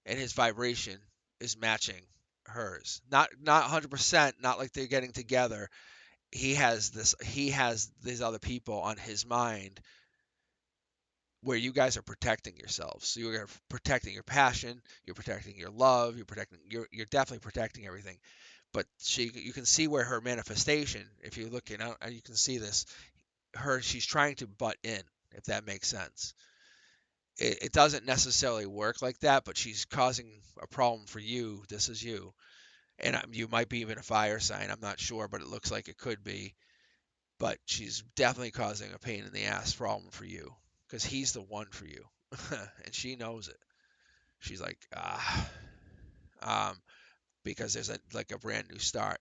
[SPEAKER 1] and his vibration is matching hers. Not 100%, not like they're getting together. He has these other people on his mind where you guys are protecting yourselves. So you're protecting your passion, you're protecting your love, you're definitely protecting everything. But you can see where her manifestation, if you look at it, you can see this, she's trying to butt in, if that makes sense. It doesn't necessarily work like that, but she's causing a problem for you. This is you. And you might be even a fire sign. I'm not sure, but it looks like it could be. But she's definitely causing a pain in the ass problem for you because he's the one for you. And she knows it. She's like, um, because there's like a brand new start.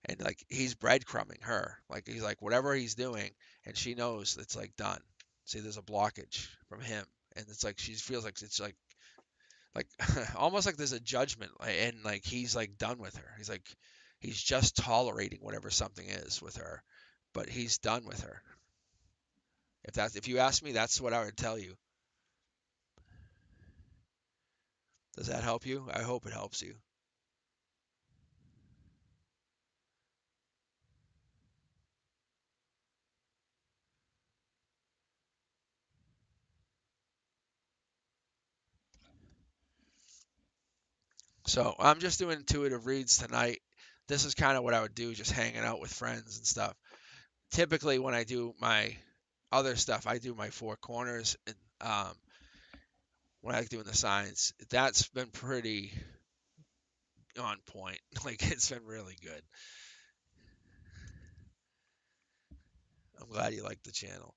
[SPEAKER 1] And like he's breadcrumbing her. Like he's like, whatever he's doing, and she knows it's like done. See, there's a blockage from him. And it's like she feels like it's like almost like there's a judgment, and like he's like done with her. He's just tolerating whatever something is with her, but he's done with her. If you ask me, that's what I would tell you. Does that help you? I hope it helps you. So I'm just doing intuitive reads tonight. This is kind of what I would do, just hanging out with friends and stuff. Typically, when I do my other stuff, I do my four corners, and when I doing the signs, that's been pretty on point. Like it's been really good. I'm glad you like the channel.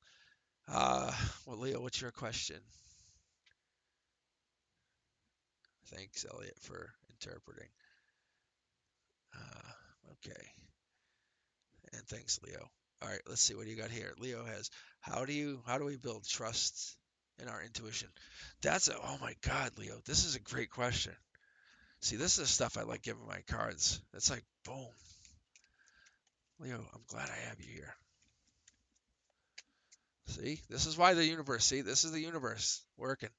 [SPEAKER 1] Well, Leo, what's your question? Thanks, Elliot, for interpreting. Okay, and thanks, Leo. All right, let's see what you got here. Leo has, how do we build trust in our intuition? Oh my God, Leo, this is a great question. See, this is the stuff I like giving my cards. It's like boom, Leo. I'm glad I have you here. See, this is why the universe. See, this is the universe working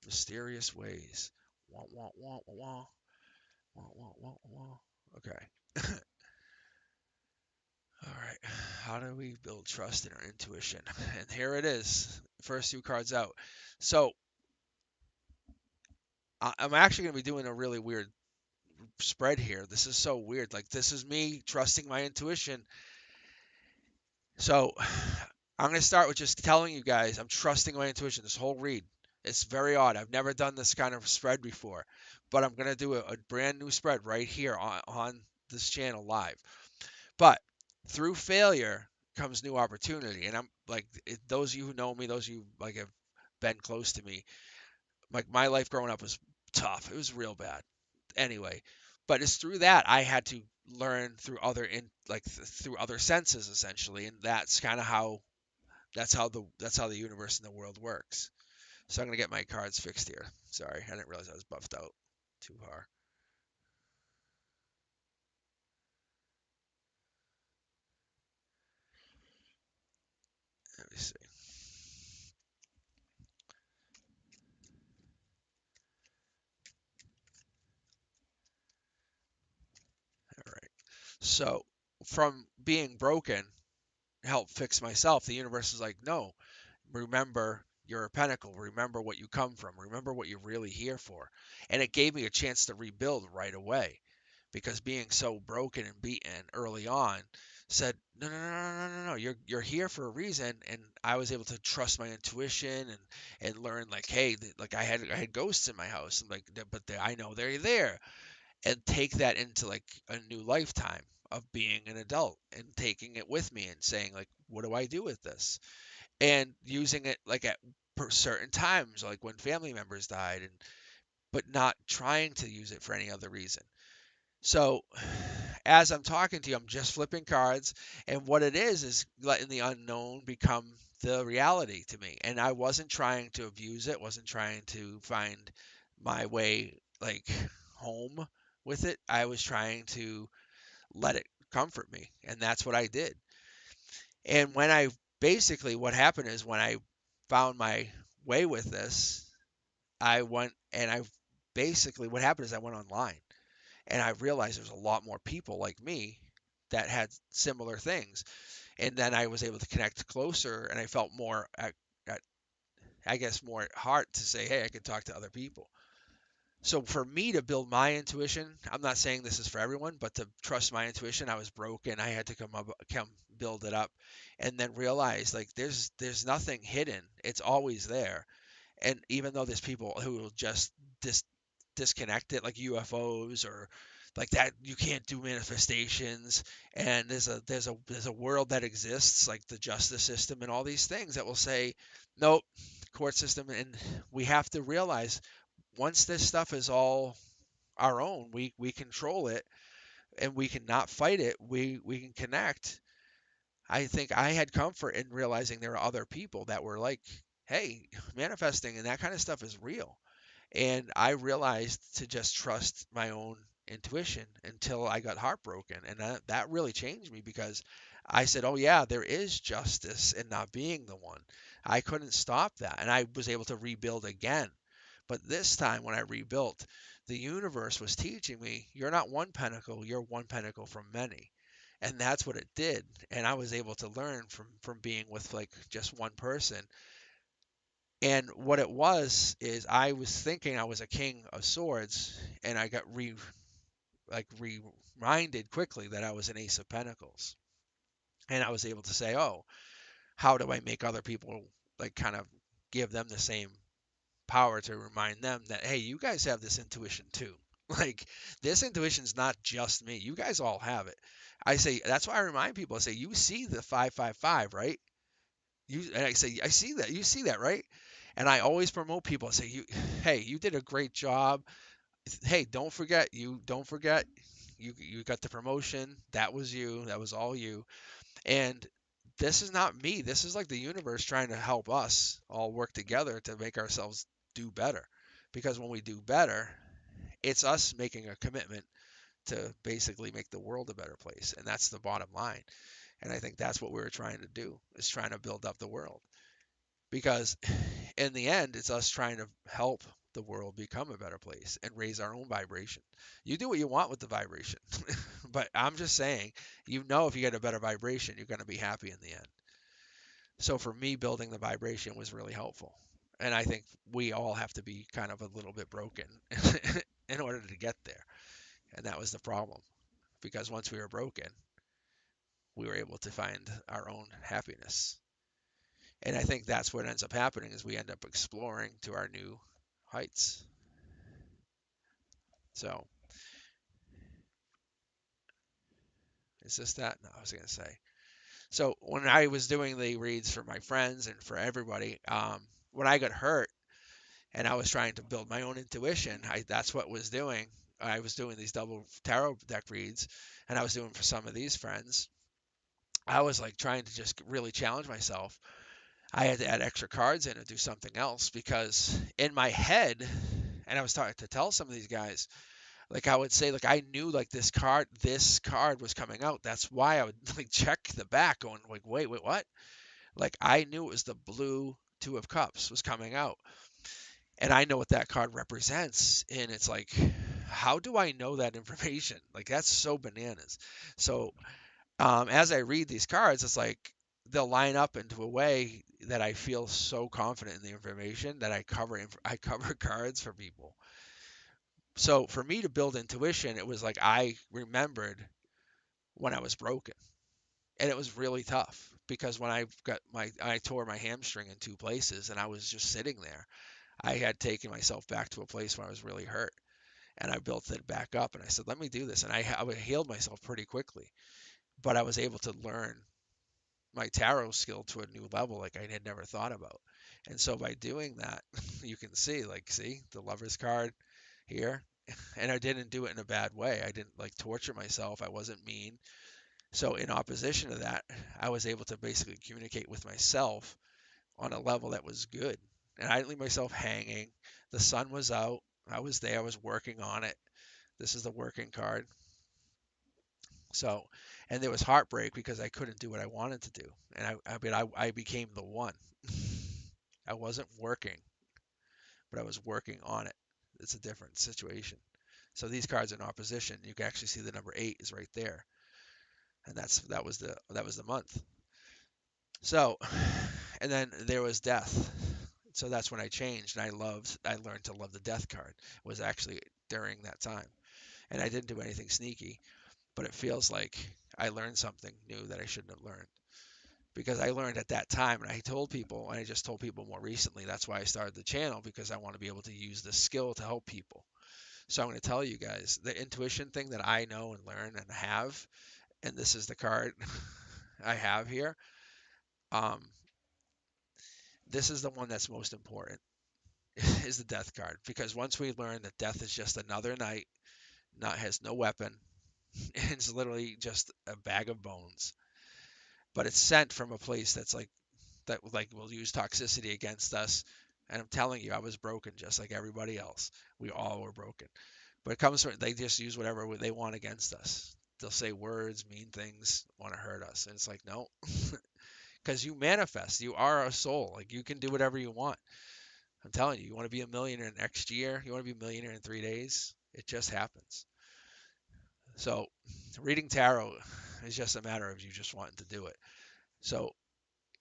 [SPEAKER 1] mysterious ways. Wah wah wah wah wah wah wah wah. Okay. All right. How do we build trust in our intuition? And here it is. First two cards out. So I'm actually going to be doing a really weird spread here. This is so weird. Like, this is me trusting my intuition. So I'm going to start with just telling you guys I'm trusting my intuition this whole read. It's very odd. I've never done this kind of spread before, but I'm going to do a brand new spread right here on this channel live. But through failure comes new opportunity. And I'm like, those of you who know me, those of you like have been close to me, like my life growing up was tough. It was real bad. Anyway, but it's through that I had to learn through through other senses essentially, and that's kind of how that's how the universe and the world works. So I'm gonna get my cards fixed here. Sorry, I didn't realize I was buffed out too hard. Let me see. All right. So from being broken, help fix myself. The universe is like, no, remember you're a pentacle. Remember what you come from. Remember what you're really here for. And it gave me a chance to rebuild right away because being so broken and beaten early on said, no, no, no, no, no, no, no. You're here for a reason. And I was able to trust my intuition and learn like, hey, like I had ghosts in my house, and like, I know they're there, and take that into like a new lifetime of being an adult and taking it with me and saying like, what do I do with this? And using it like at certain times, like when family members died, and but not trying to use it for any other reason. So as I'm talking to you, I'm just flipping cards, and what it is letting the unknown become the reality to me. And I wasn't trying to abuse it, wasn't trying to find my way like home with it. I was trying to let it comfort me, and that's what I did. And when I basically what happened is when I found my way with this, I went and I basically what happened is I went online and I realized there's a lot more people like me that had similar things. And then I was able to connect closer, and I felt more at I guess more at heart to say, hey, I can talk to other people. So for me to build my intuition, I'm not saying this is for everyone, but to trust my intuition, I was broken. I had to come build it up, and then realize like there's nothing hidden. It's always there. And even though there's people who will just dis- disconnect it, like UFOs or like that, you can't do manifestations. And there's a world that exists, like the justice system and all these things that will say, nope, court system, and we have to realize once this stuff is all our own, we control it and we can not fight it. We can connect. I think I had comfort in realizing there are other people that were like, hey, manifesting and that kind of stuff is real. And I realized to just trust my own intuition until I got heartbroken. And that really changed me because I said, oh, yeah, there is justice in not being the one. I couldn't stop that. And I was able to rebuild again. But this time, when I rebuilt, the universe was teaching me, you're not one pentacle, you're one pentacle from many. And that's what it did. And I was able to learn from being with like just one person. And what it was is I was thinking I was a king of swords, and I got reminded quickly that I was an ace of pentacles. And I was able to say, oh, how do I make other people like kind of give them the same power to remind them that, hey, you guys have this intuition too. Like this intuition's not just me. You guys all have it. I say that's why I remind people. I say, you see the 555, right? And I say, I see that. You see that, right? And I always promote people. I say, hey, you did a great job. Hey, don't forget, you got the promotion. That was you. That was all you. And this is not me. This is like the universe trying to help us all work together to make ourselves do better. Because when we do better, it's us making a commitment to basically make the world a better place. And that's the bottom line. And I think that's what we were trying to do, is trying to build up the world. Because in the end, it's us trying to help the world become a better place and raise our own vibration. You do what you want with the vibration. But I'm just saying, if you get a better vibration, you're going to be happy in the end. So for me, building the vibration was really helpful. And I think we all have to be kind of a little bit broken in order to get there. And that was the problem. Because once we were broken, we were able to find our own happiness. And I think that's what ends up happening is we end up exploring to our new heights. So is this that? No, I was gonna say. So when I was doing the reads for my friends and for everybody, when I got hurt and I was trying to build my own intuition, that's what was doing. I was doing these double tarot deck reads, and I was doing for some of these friends. I was like trying to just really challenge myself. I had to add extra cards in and do something else because in my head, and I was starting to tell some of these guys, like I would say, like I knew like this card was coming out. That's why I would like check the back, going like, wait, what? Like I knew it was the blue Two of Cups was coming out, and I know what that card represents. And it's like, how do I know that information? Like that's so bananas. So as I read these cards, it's like they'll line up into a way that I feel so confident in the information that I cover cards for people. So for me to build intuition, it was like I remembered when I was broken, and it was really tough because when I tore my hamstring in two places, and I was just sitting there. I had taken myself back to a place where I was really hurt, and I built it back up. And I said, let me do this, and I healed myself pretty quickly. But I was able to learn my tarot skill to a new level like I had never thought about. And so by doing that, you can see the Lover's card here. And I didn't do it in a bad way. I didn't like torture myself. I wasn't mean. So in opposition to that, I was able to basically communicate with myself on a level that was good. And I didn't leave myself hanging. The sun was out. I was there. I was working on it. This is the working card. So, and there was heartbreak because I couldn't do what I wanted to do. And I became the one. I wasn't working, but I was working on it. It's a different situation. So these cards in opposition, you can actually see the number 8 is right there. And that was the month. So, and then there was death. So that's when I changed, and I learned to love the death card. Was actually during that time. And I didn't do anything sneaky, but it feels like I learned something new that I shouldn't have learned. Because I learned at that time, and I told people, and I just told people more recently, that's why I started the channel, because I want to be able to use this skill to help people. So I'm going to tell you guys the intuition thing that I know and learn and have, and this is the card I have here. Um, this is the one that's most important, is the death card, because once we learn that death is just another night, not has no weapon, it's literally just a bag of bones, but it's sent from a place that's like that like will use toxicity against us. And I'm telling you, I was broken just like everybody else. We all were broken. But it comes from they just use whatever they want against us. they'll say words, mean things, want to hurt us. And it's like, no, because you manifest. You are a soul. Like you can do whatever you want. I'm telling you, you want to be a millionaire next year. You want to be a millionaire in 3 days. It just happens. So reading tarot is just a matter of you just wanting to do it. So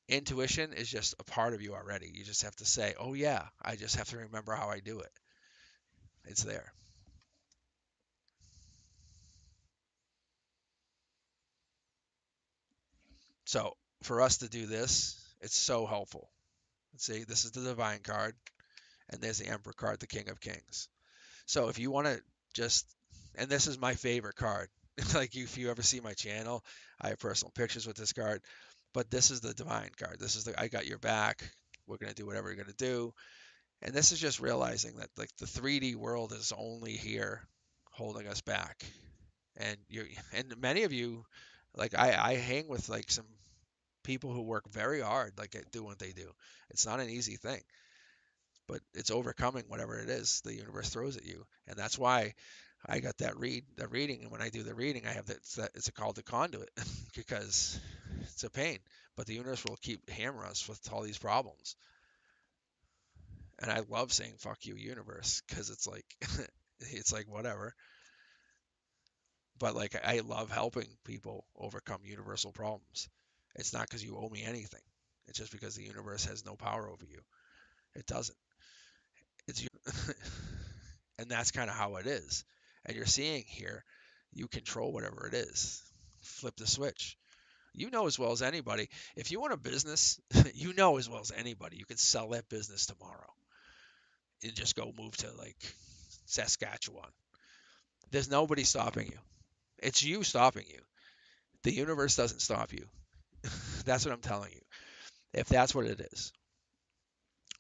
[SPEAKER 1] intuition is just a part of you already. You just have to say, oh yeah, I just have to remember how I do it. It's there. So for us to do this, it's so helpful. Let's see, this is the Divine card, and there's the Emperor card, the King of Kings. So if you want to just, and this is my favorite card. Like if you ever see my channel, I have personal pictures with this card. But this is the Divine card. This is the I got your back. We're gonna do whatever you're gonna do. And this is just realizing that like the 3D world is only here holding us back. And you and many of you, like I hang with like some people who work very hard, like at doing what they do. It's not an easy thing, but it's overcoming whatever it is the universe throws at you. And that's why I got that reading. And when I do the reading, I have it's called the conduit because it's a pain. But the universe will keep hammering us with all these problems. And I love saying "fuck you, universe" because it's like it's like whatever. But like I love helping people overcome universal problems. It's not because you owe me anything. It's just because the universe has no power over you. It doesn't. It's you, and that's kind of how it is. And you're seeing here, you control whatever it is. Flip the switch. You know as well as anybody. If you want a business, you know as well as anybody. You can sell that business tomorrow and just go move to like Saskatchewan. There's nobody stopping you. It's you stopping you. The universe doesn't stop you. That's what I'm telling you. If that's what it is.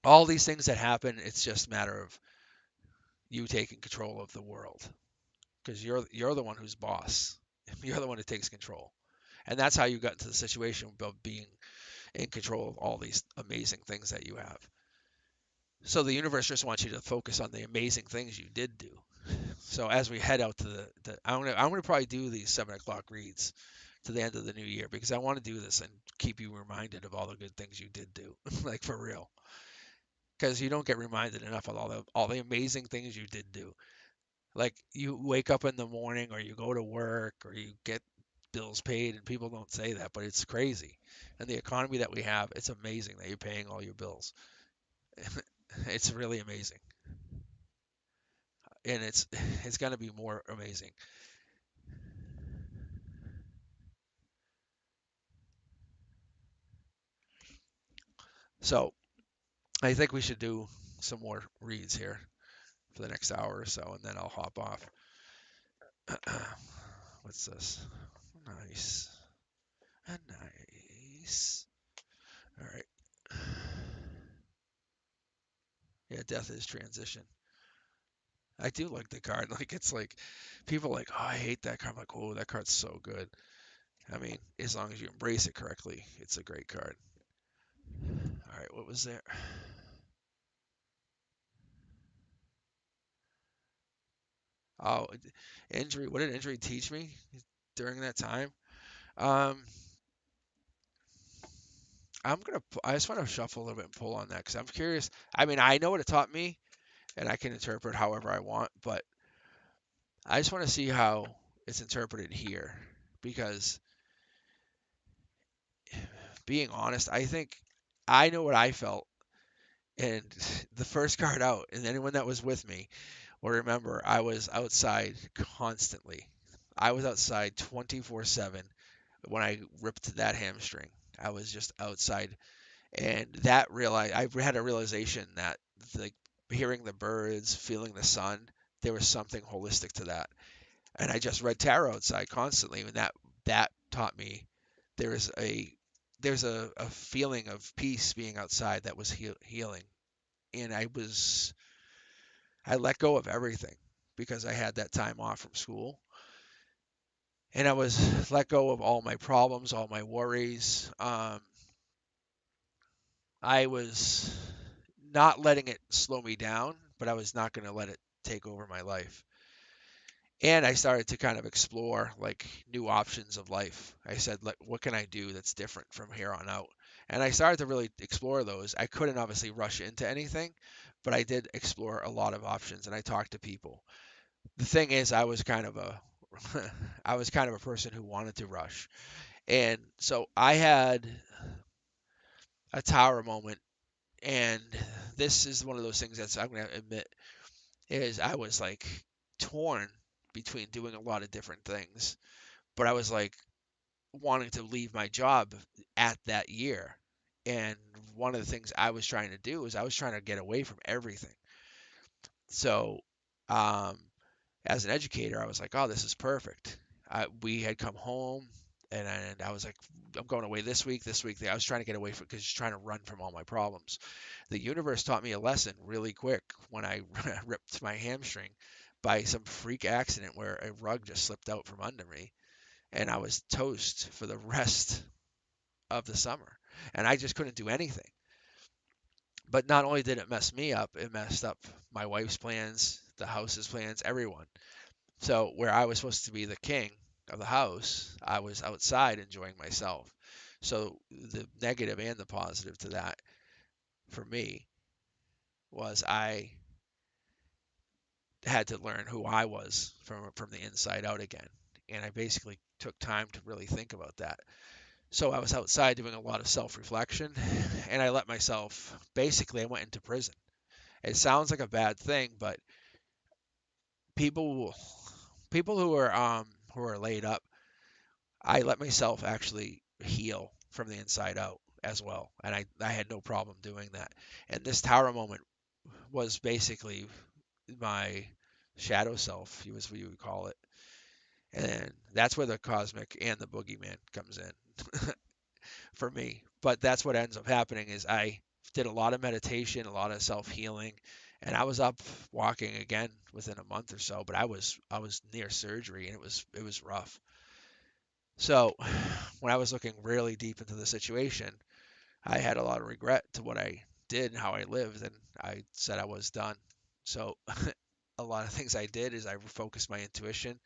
[SPEAKER 1] All these things that happen, it's just a matter of you taking control of the world because you're the one who's boss. You're the one who takes control. And that's how you got into the situation of being in control of all these amazing things that you have. So the universe just wants you to focus on the amazing things you did do. So as we head out to I'm gonna probably do these 7 o'clock reads to the end of the new year because I want to do this and keep you reminded of all the good things you did do, like for real. Because you don't get reminded enough of all the amazing things you did do. Like you wake up in the morning or you go to work or you get bills paid and people don't say that, but it's crazy. And the economy that we have, it's amazing that you're paying all your bills. It's really amazing. And it's going to be more amazing. So, I think we should do some more reads here for the next hour or so and then I'll hop off. What's this? Nice. Nice. All right. Yeah, death is transition. I do like the card. Like it's like people are like, oh, I hate that card. I'm like, oh, that card's so good. I mean, as long as you embrace it correctly, it's a great card. All right, what was there? Oh, injury. What did injury teach me during that time? Um, I just want to shuffle a little bit and pull on that because I'm curious. I mean, I know what it taught me, and I can interpret however I want, but I just want to see how it's interpreted here because being honest, I think I know what I felt. And the first card out, and anyone that was with me will remember I was outside constantly. I was outside 24/7 when I ripped that hamstring. I was just outside, and I had a realization that like hearing the birds, feeling the sun, there was something holistic to that. And I just read tarot outside constantly, and that taught me there is a feeling of peace being outside that was healing. And I let go of everything because I had that time off from school. And I was let go of all my problems, all my worries. I was not letting it slow me down, but I was not going to let it take over my life. And I started to kind of explore like new options of life. I said, like, what can I do that's different from here on out? And I started to really explore those. I couldn't obviously rush into anything, but I did explore a lot of options and I talked to people. The thing is, I was kind of a I was kind of a person who wanted to rush. And so I had a tower moment, and this is one of those things that's I'm gonna admit is I was like torn between doing a lot of different things, but I was like wanting to leave my job at that year. And one of the things I was trying to do is I was trying to get away from everything. So, um, as an educator, I was like, oh, this is perfect. We had come home, and I was like, I'm going away this week. I was trying to get away from because just trying to run from all my problems. The universe taught me a lesson really quick when I ripped my hamstring by some freak accident where a rug just slipped out from under me, and I was toast for the rest of the summer, and I just couldn't do anything. But not only did it mess me up, it messed up my wife's plans, the house's plans, everyone. So where I was supposed to be the king of the house, I was outside enjoying myself. So the negative and the positive to that for me was I had to learn who I was from the inside out again. And I basically took time to really think about that. So I was outside doing a lot of self-reflection, and I let myself basically I went into prison. It sounds like a bad thing, but people people who are laid up, I let myself actually heal from the inside out as well, and I had no problem doing that. And this tower moment was basically my shadow self, was what you would call it, and that's where the cosmic and the boogeyman comes in for me. But that's what ends up happening is I did a lot of meditation, a lot of self healing, and I was up walking again within a month or so. But I was near surgery, and it was rough. So when I was looking really deep into the situation, I had a lot of regret to what I did and how I lived, and I said I was done. So a lot of things I did is I focused my intuition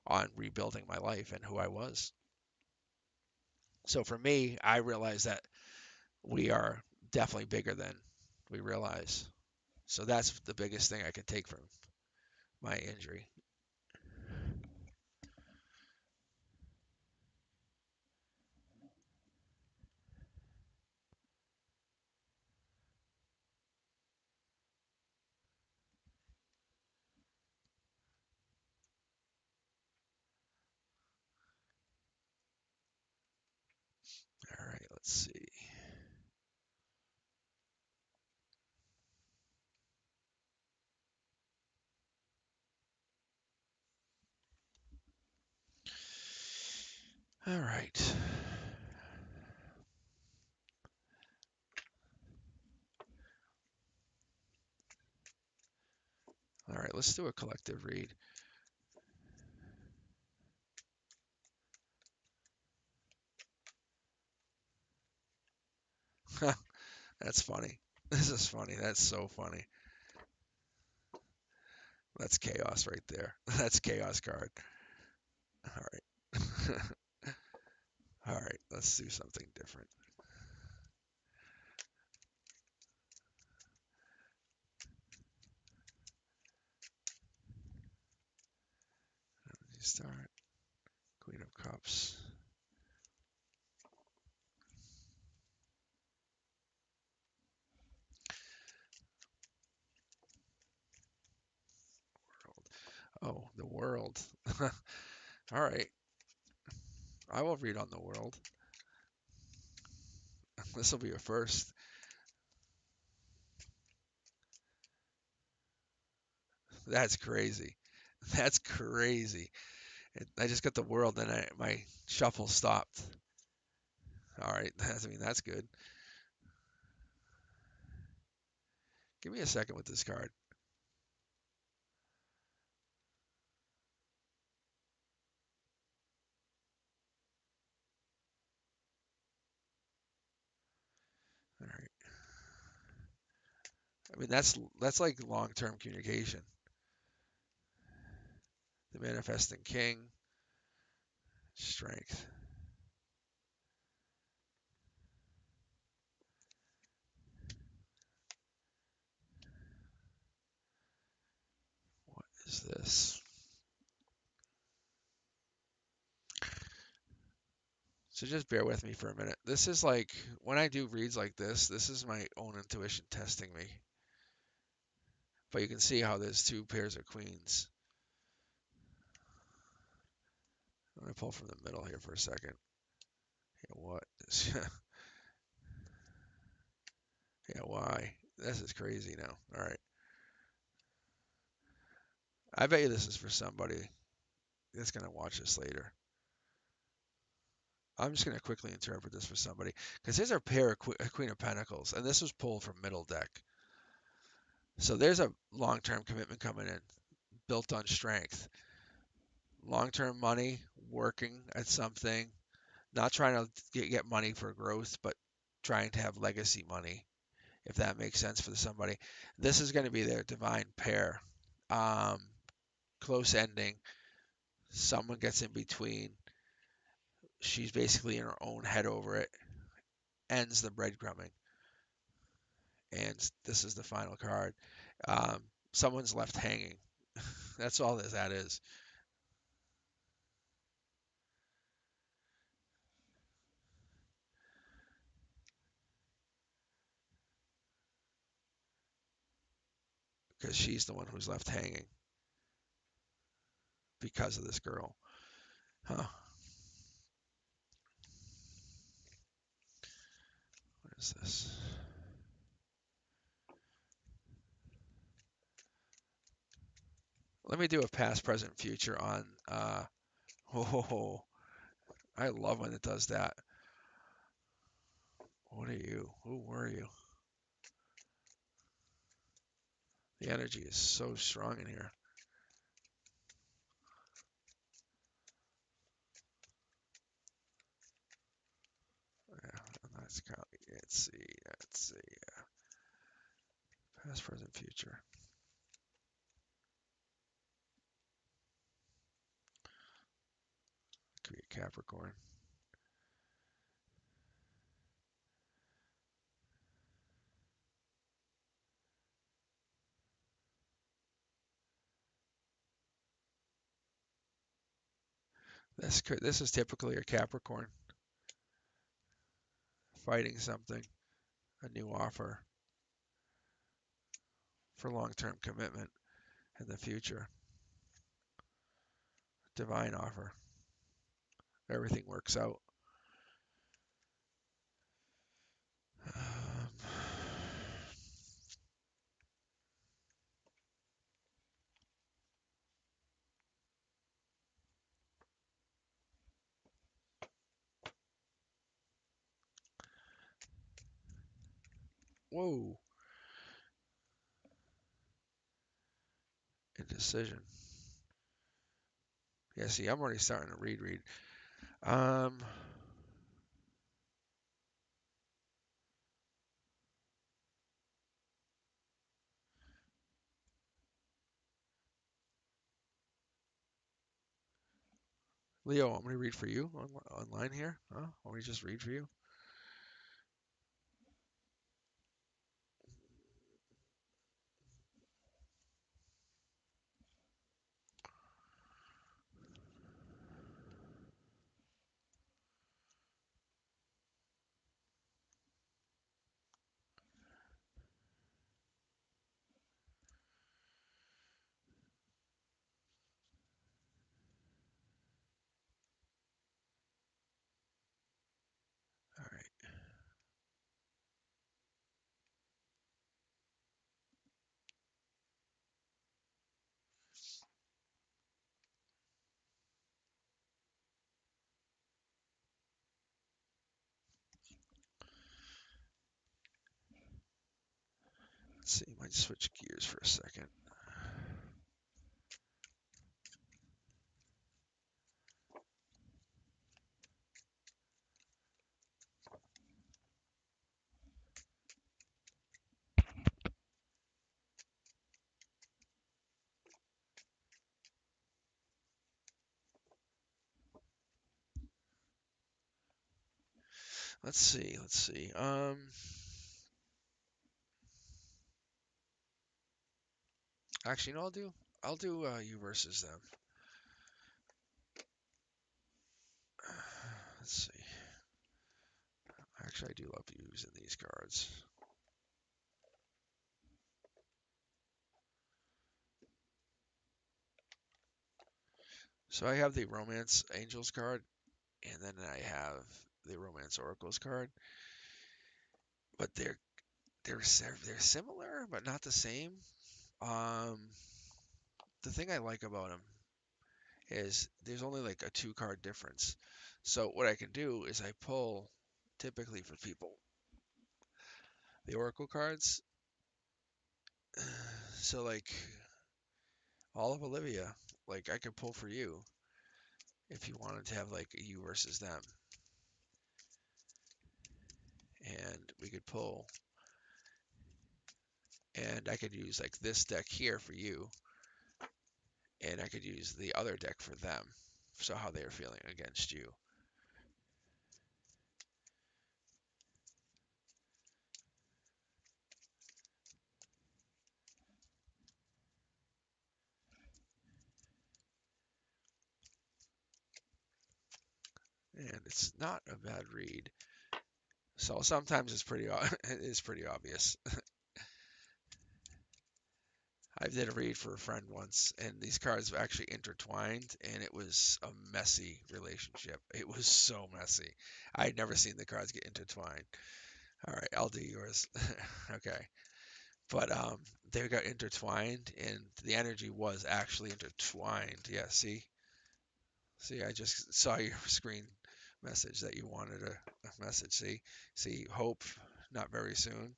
[SPEAKER 1] on rebuilding my life and who I was. So for me, I realized that we are definitely bigger than we realize. So that's the biggest thing I can take from my injury. All right, let's see. All right. All right, let's do a collective read. That's funny. This is funny. That's so funny. That's chaos right there. That's chaos card. All right. All right, let's do something different. You start. Queen of Cups. Oh, the world. All right. I will read on the world. This will be a first. That's crazy. That's crazy. I just got the world, and my shuffle stopped. All right. I mean, that's good. Give me a second with this card. All right. I mean, that's like long-term communication. The manifesting king, strength. What is this? So just bear with me for a minute. This is like, when I do reads like this is my own intuition testing me. But you can see how there's two pairs of queens. I'm going to pull from the middle here for a second. Yeah, what is... yeah, why? This is crazy now. All right. I bet you this is for somebody that's going to watch this later. I'm just going to quickly interpret this for somebody because there's a pair of Queen of Pentacles, and this was pulled from middle deck. So there's a long-term commitment coming in, built on strength. Long-term money, working at something, not trying to get money for growth, but trying to have legacy money, if that makes sense for somebody. This is going to be their divine pair. Um, Close ending. Someone gets in between. She's basically in her own head over it. Ends the breadcrumbing. And this is the final card. Um, Someone's left hanging. That's all that is. Because she's the one who's left hanging because of this girl. Huh. What is this? Let me do a past, present, future on. Oh, I love when it does that. What are you? Who were you? The energy is so strong in here. Yeah, let's count. Let's see. Let's see. Past, present, future. Could be a Capricorn. This is typically a Capricorn fighting something, a new offer for long-term commitment in the future. Divine offer. Everything works out. Whoa. Indecision. Yeah, see, I'm already starting to read. Um, Leo, I'm going to read for you online here. Huh? Want me to just read for you? All right. Let's see. Might switch gears for a second. Let's see. Let's see. Actually, no, I'll do you versus them. Let's see. Actually, I do love using these cards. So I have the Romance Angels card, and then I have the Romance Oracles card, but they're similar, but not the same. Um, the thing I like about them is there's only like a two card difference. So what I can do is I pull typically for people the Oracle cards. So like all of Olivia, like I could pull for you if you wanted to have like a you versus them, and we could pull, and I could use like this deck here for you, and I could use the other deck for them. So how they are feeling against you. And it's not a bad read. So sometimes it's pretty it is pretty obvious. I did a read for a friend once, and these cards were actually intertwined, and it was a messy relationship. It was so messy. I had never seen the cards get intertwined. All right, I'll do yours. Okay. But they got intertwined, and the energy was actually intertwined. Yeah, see, I just saw your screen message that you wanted a message. See, hope, not very soon.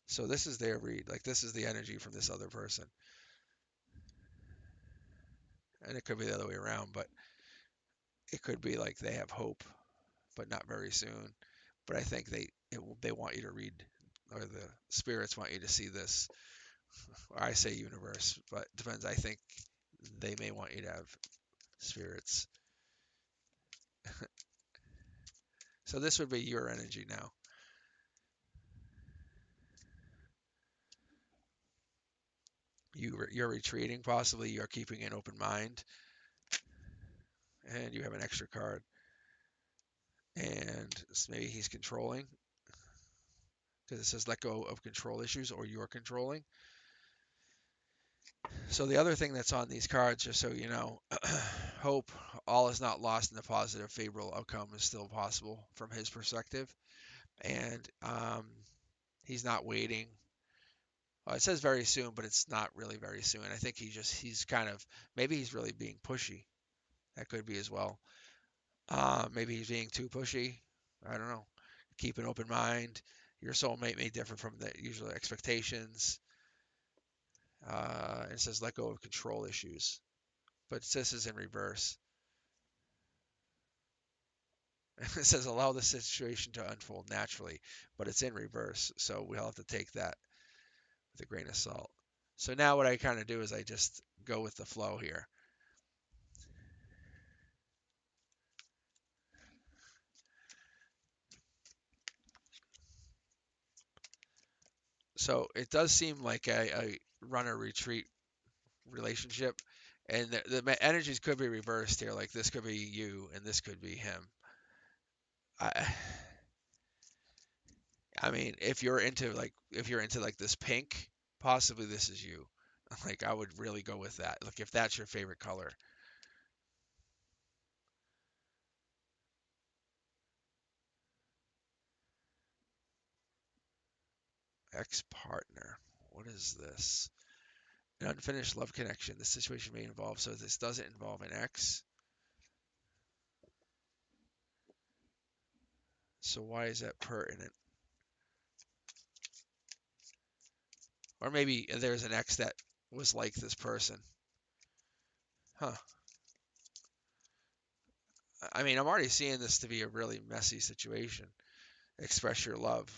[SPEAKER 1] So this is their read. Like this is the energy from this other person, and it could be the other way around, but it could be like they have hope, but not very soon. But I think they want you to read, or the spirits want you to see this. Or I say universe, but it depends. I think they may want you to have spirits. So this would be your energy now. You're retreating, possibly you're keeping an open mind, and you have an extra card. And maybe he's controlling because it says let go of control issues, or you're controlling. So the other thing that's on these cards, just so you know, hope, all is not lost, in the positive, favorable outcome is still possible from his perspective, and he's not waiting. Well, it says very soon, but it's not really very soon. I think he's kind of, maybe he's really being pushy. That could be as well. Maybe he's being too pushy. I don't know. Keep an open mind. Your soulmate may differ from the usual expectations. It says let go of control issues, but this is in reverse. It says allow the situation to unfold naturally, but it's in reverse, so we'll have to take that with a grain of salt. So now what I kind of do is I just go with the flow here. So it does seem like a runner retreat relationship, and the energies could be reversed here. Like this could be you, and this could be him. I, I mean, if you're into like this pink, possibly this is you. Like I would really go with that. Like if that's your favorite color. Ex-partner. What is this? An unfinished love connection. This situation may involve, so this doesn't involve an ex. So why is that pertinent? Or maybe there's an ex that was like this person. Huh. I mean, I'm already seeing this to be a really messy situation. Express your love.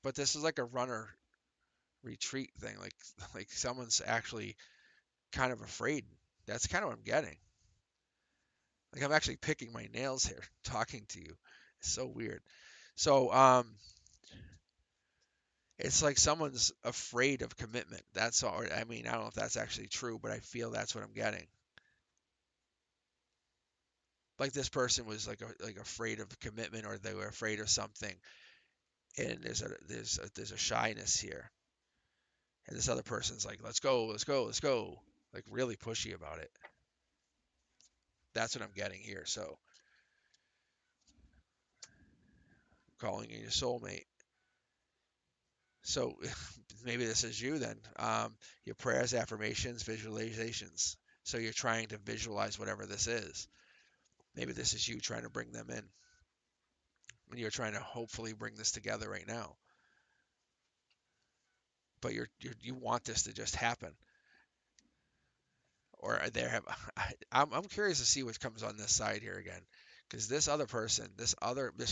[SPEAKER 1] But this is like a runner retreat thing. Like someone's actually kind of afraid. That's kind of what I'm getting. Like I'm actually picking my nails here talking to you. It's so weird. So it's like someone's afraid of commitment. That's all. I mean, I don't know if that's actually true, but I feel that's what I'm getting. Like this person was like afraid of commitment, or they were afraid of something, and there's a shyness here, and this other person's like, let's go, let's go, let's go, like really pushy about it. That's what I'm getting here. So calling you your soulmate. So maybe this is you then. Your prayers, affirmations, visualizations. So you're trying to visualize whatever this is. Maybe this is you trying to bring them in. And you're trying to hopefully bring this together right now. But you want this to just happen. Or there have I'm curious to see what comes on this side here again. Because this other person, this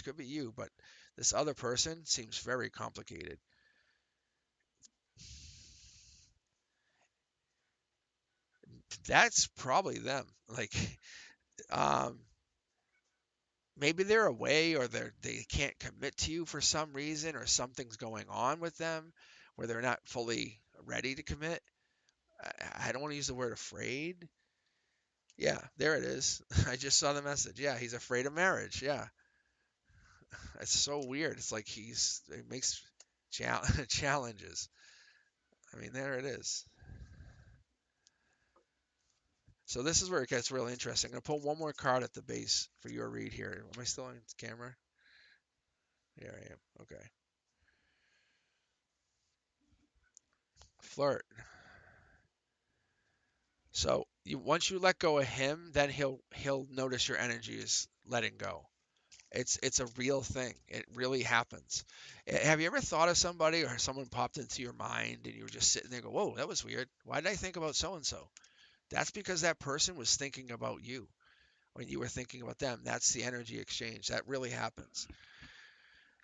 [SPEAKER 1] could be you, but this other person seems very complicated. That's probably them. Like, um, maybe they're away or they can't commit to you for some reason or something's going on with them where they're not fully ready to commit. I don't want to use the word afraid. Yeah, there it is. I just saw the message. Yeah, he's afraid of marriage. Yeah, it's so weird. It's like it makes challenges. I mean, there it is. So this is where it gets really interesting. I'm gonna pull one more card at the base for your read here. Am I still on camera? Yeah, I am. Okay. Flirt. So once you let go of him, then he'll notice your energy is letting go. It's a real thing. It really happens. Have you ever thought of somebody or someone popped into your mind and you were just sitting there and go, whoa, that was weird. Why did I think about so and so? That's because that person was thinking about you when you were thinking about them. That's the energy exchange. That really happens.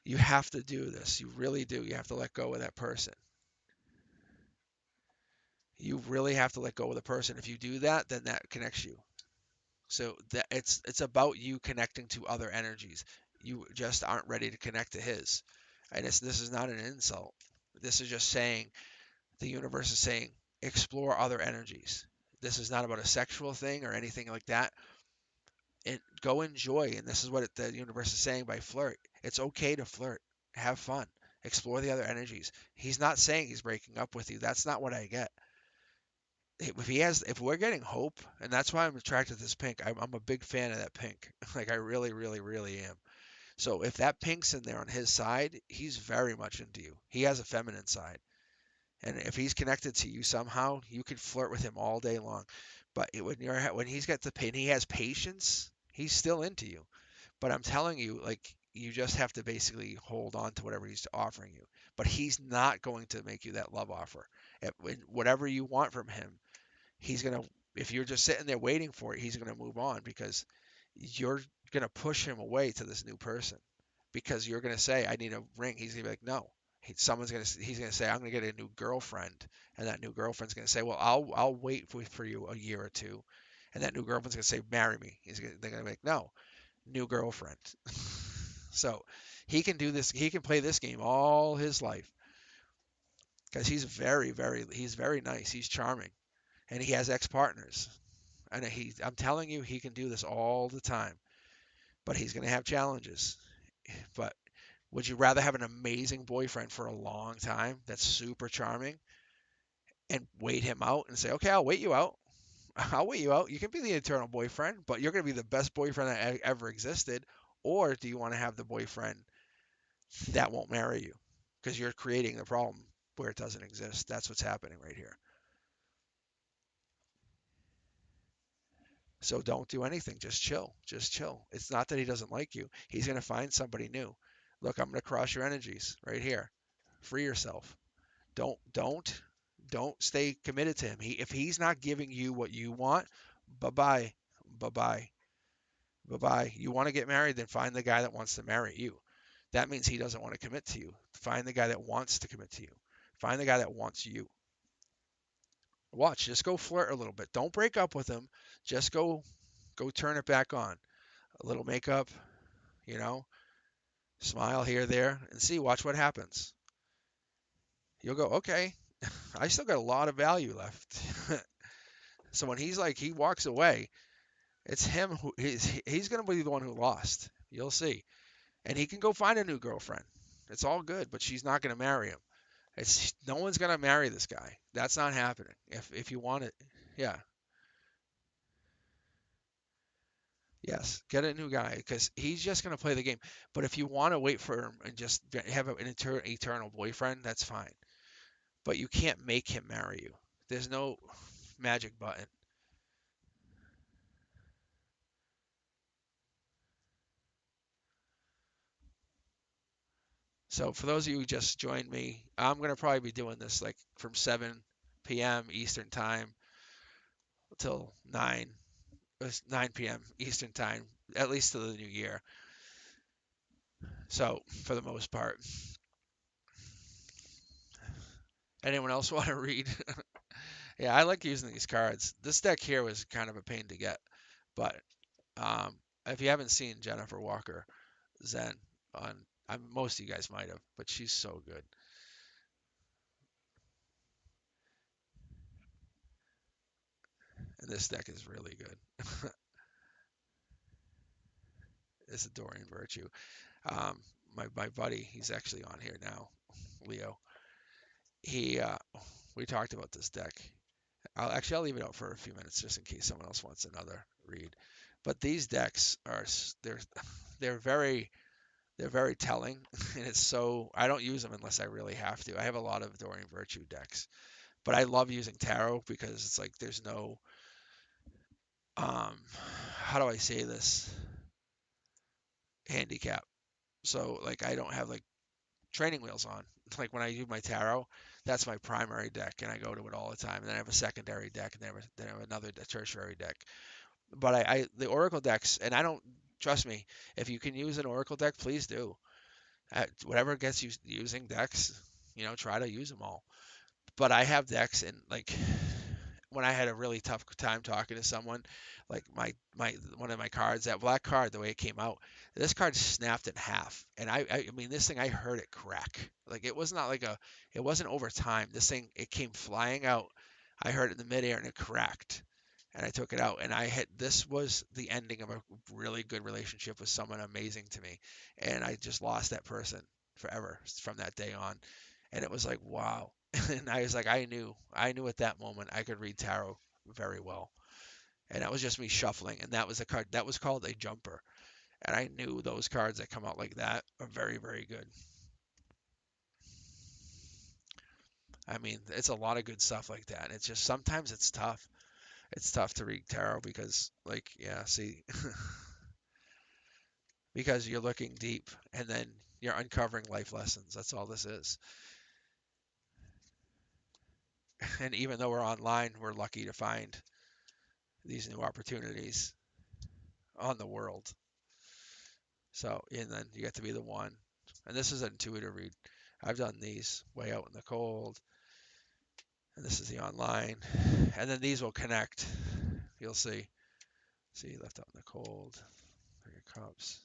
[SPEAKER 1] You have to do this. You really do. You have to let go of that person. You really have to let go of the person. If you do that, then that connects you. So that it's about you connecting to other energies. You just aren't ready to connect to his. And this is not an insult. This is just saying the universe is saying explore other energies. This is not about a sexual thing or anything like that. And go enjoy. And this is what the universe is saying by flirt. It's okay to flirt. Have fun. Explore the other energies. He's not saying he's breaking up with you. That's not what I get. If we're getting hope, and that's why I'm attracted to this pink. I'm a big fan of that pink. Like I really, really, really am. So if that pink's in there on his side, he's very much into you. He has a feminine side, and if he's connected to you somehow, you could flirt with him all day long. But when he's got the pain, he has patience. He's still into you. But I'm telling you, like you just have to basically hold on to whatever he's offering you. But he's not going to make you that love offer. Whatever you want from him, he's gonna if you're just sitting there waiting for it, he's gonna move on because you're gonna push him away to this new person because you're gonna say, I need a ring. He's gonna be like, no. He's gonna say, I'm gonna get a new girlfriend, and that new girlfriend's gonna say, well, I'll wait for you a year or two, and that new girlfriend's gonna say, marry me. They're gonna be like, no, new girlfriend. So he can do this. He can play this game all his life because he's very nice. He's charming, and he has ex-partners. And I'm telling you, he can do this all the time, but he's going to have challenges. But would you rather have an amazing boyfriend for a long time that's super charming and wait him out and say, okay, I'll wait you out. I'll wait you out. You can be the eternal boyfriend, but you're going to be the best boyfriend that ever existed. Or do you want to have the boyfriend that won't marry you? Because you're creating the problem where it doesn't exist. That's what's happening right here. So don't do anything. Just chill. Just chill. It's not that he doesn't like you. He's going to find somebody new. Look, I'm going to cross your energies right here. Free yourself. Don't don't don't stay committed to him. If he's not giving you what you want, bye-bye. Bye-bye. Bye-bye. You want to get married, then find the guy that wants to marry you. That means he doesn't want to commit to you. Find the guy that wants to commit to you. Find the guy that wants you. Watch, just go flirt a little bit. Don't break up with him. Just go turn it back on. A little makeup, you know, Smile here, there, and see. Watch what happens. You'll go, okay, I still got a lot of value left. So when he walks away, it's him who he's going to be the one who lost. You'll see. And he can go find a new girlfriend. It's all good, but she's not going to marry him. It's no one's going to marry this guy. That's not happening. If you want it, yeah. Yes, get a new guy because he's just going to play the game. But if you want to wait for him and just have an eternal boyfriend, that's fine. But you can't make him marry you. There's no magic button. So for those of you who just joined me, I'm going to probably be doing this like from 7 p.m. Eastern time till 9 p.m. Eastern time, at least to the new year. So for the most part, anyone else want to read? Yeah, I like using these cards. This deck here was kind of a pain to get, but if you haven't seen Jennifer Walker Zen on, most of you guys might have, but she's so good. And this deck is really good. It's a Dorian Virtue. Um, my buddy, he's actually on here now, Leo. He we talked about this deck. I'll leave it out for a few minutes just in case someone else wants another read. But these decks are they're very telling, and it's so I don't use them unless I really have to. I have a lot of Dorian Virtue decks, but I love using tarot because it's like there's no um how do I say this handicap. So like I don't have like training wheels on. Like when I do my tarot, that's my primary deck, and I go to it all the time. And then I have a secondary deck, and then I have another tertiary deck. But the Oracle decks, and I don't trust me. If you can use an Oracle deck, please do. Whatever gets you using decks, try to use them all. But I have decks, and like when I had a really tough time talking to someone, like my one of my cards, that black card, the way it came out, this card snapped in half, and I mean this thing, I heard it crack. Like it was not like it wasn't over time. This thing, it came flying out. I heard it in the midair and it cracked, and I took it out, and I had this was the ending of a really good relationship with someone amazing to me, and I just lost that person forever from that day on, and it was like wow. And I was like, I knew at that moment I could read tarot very well. And that was just me shuffling. And that was a card that was called a jumper. And I knew those cards that come out like that are very, very good. I mean, it's a lot of good stuff like that. It's just sometimes it's tough. It's tough to read tarot because, like, yeah, see, because you're looking deep and then you're uncovering life lessons. That's all this is. And even though we're online, we're lucky to find these new opportunities on the world. So, and then you get to be the one. And this is an intuitive read. I've done these way out in the cold, and this is the online. And then these will connect. You'll see. See, left out in the cold. Three of Cups.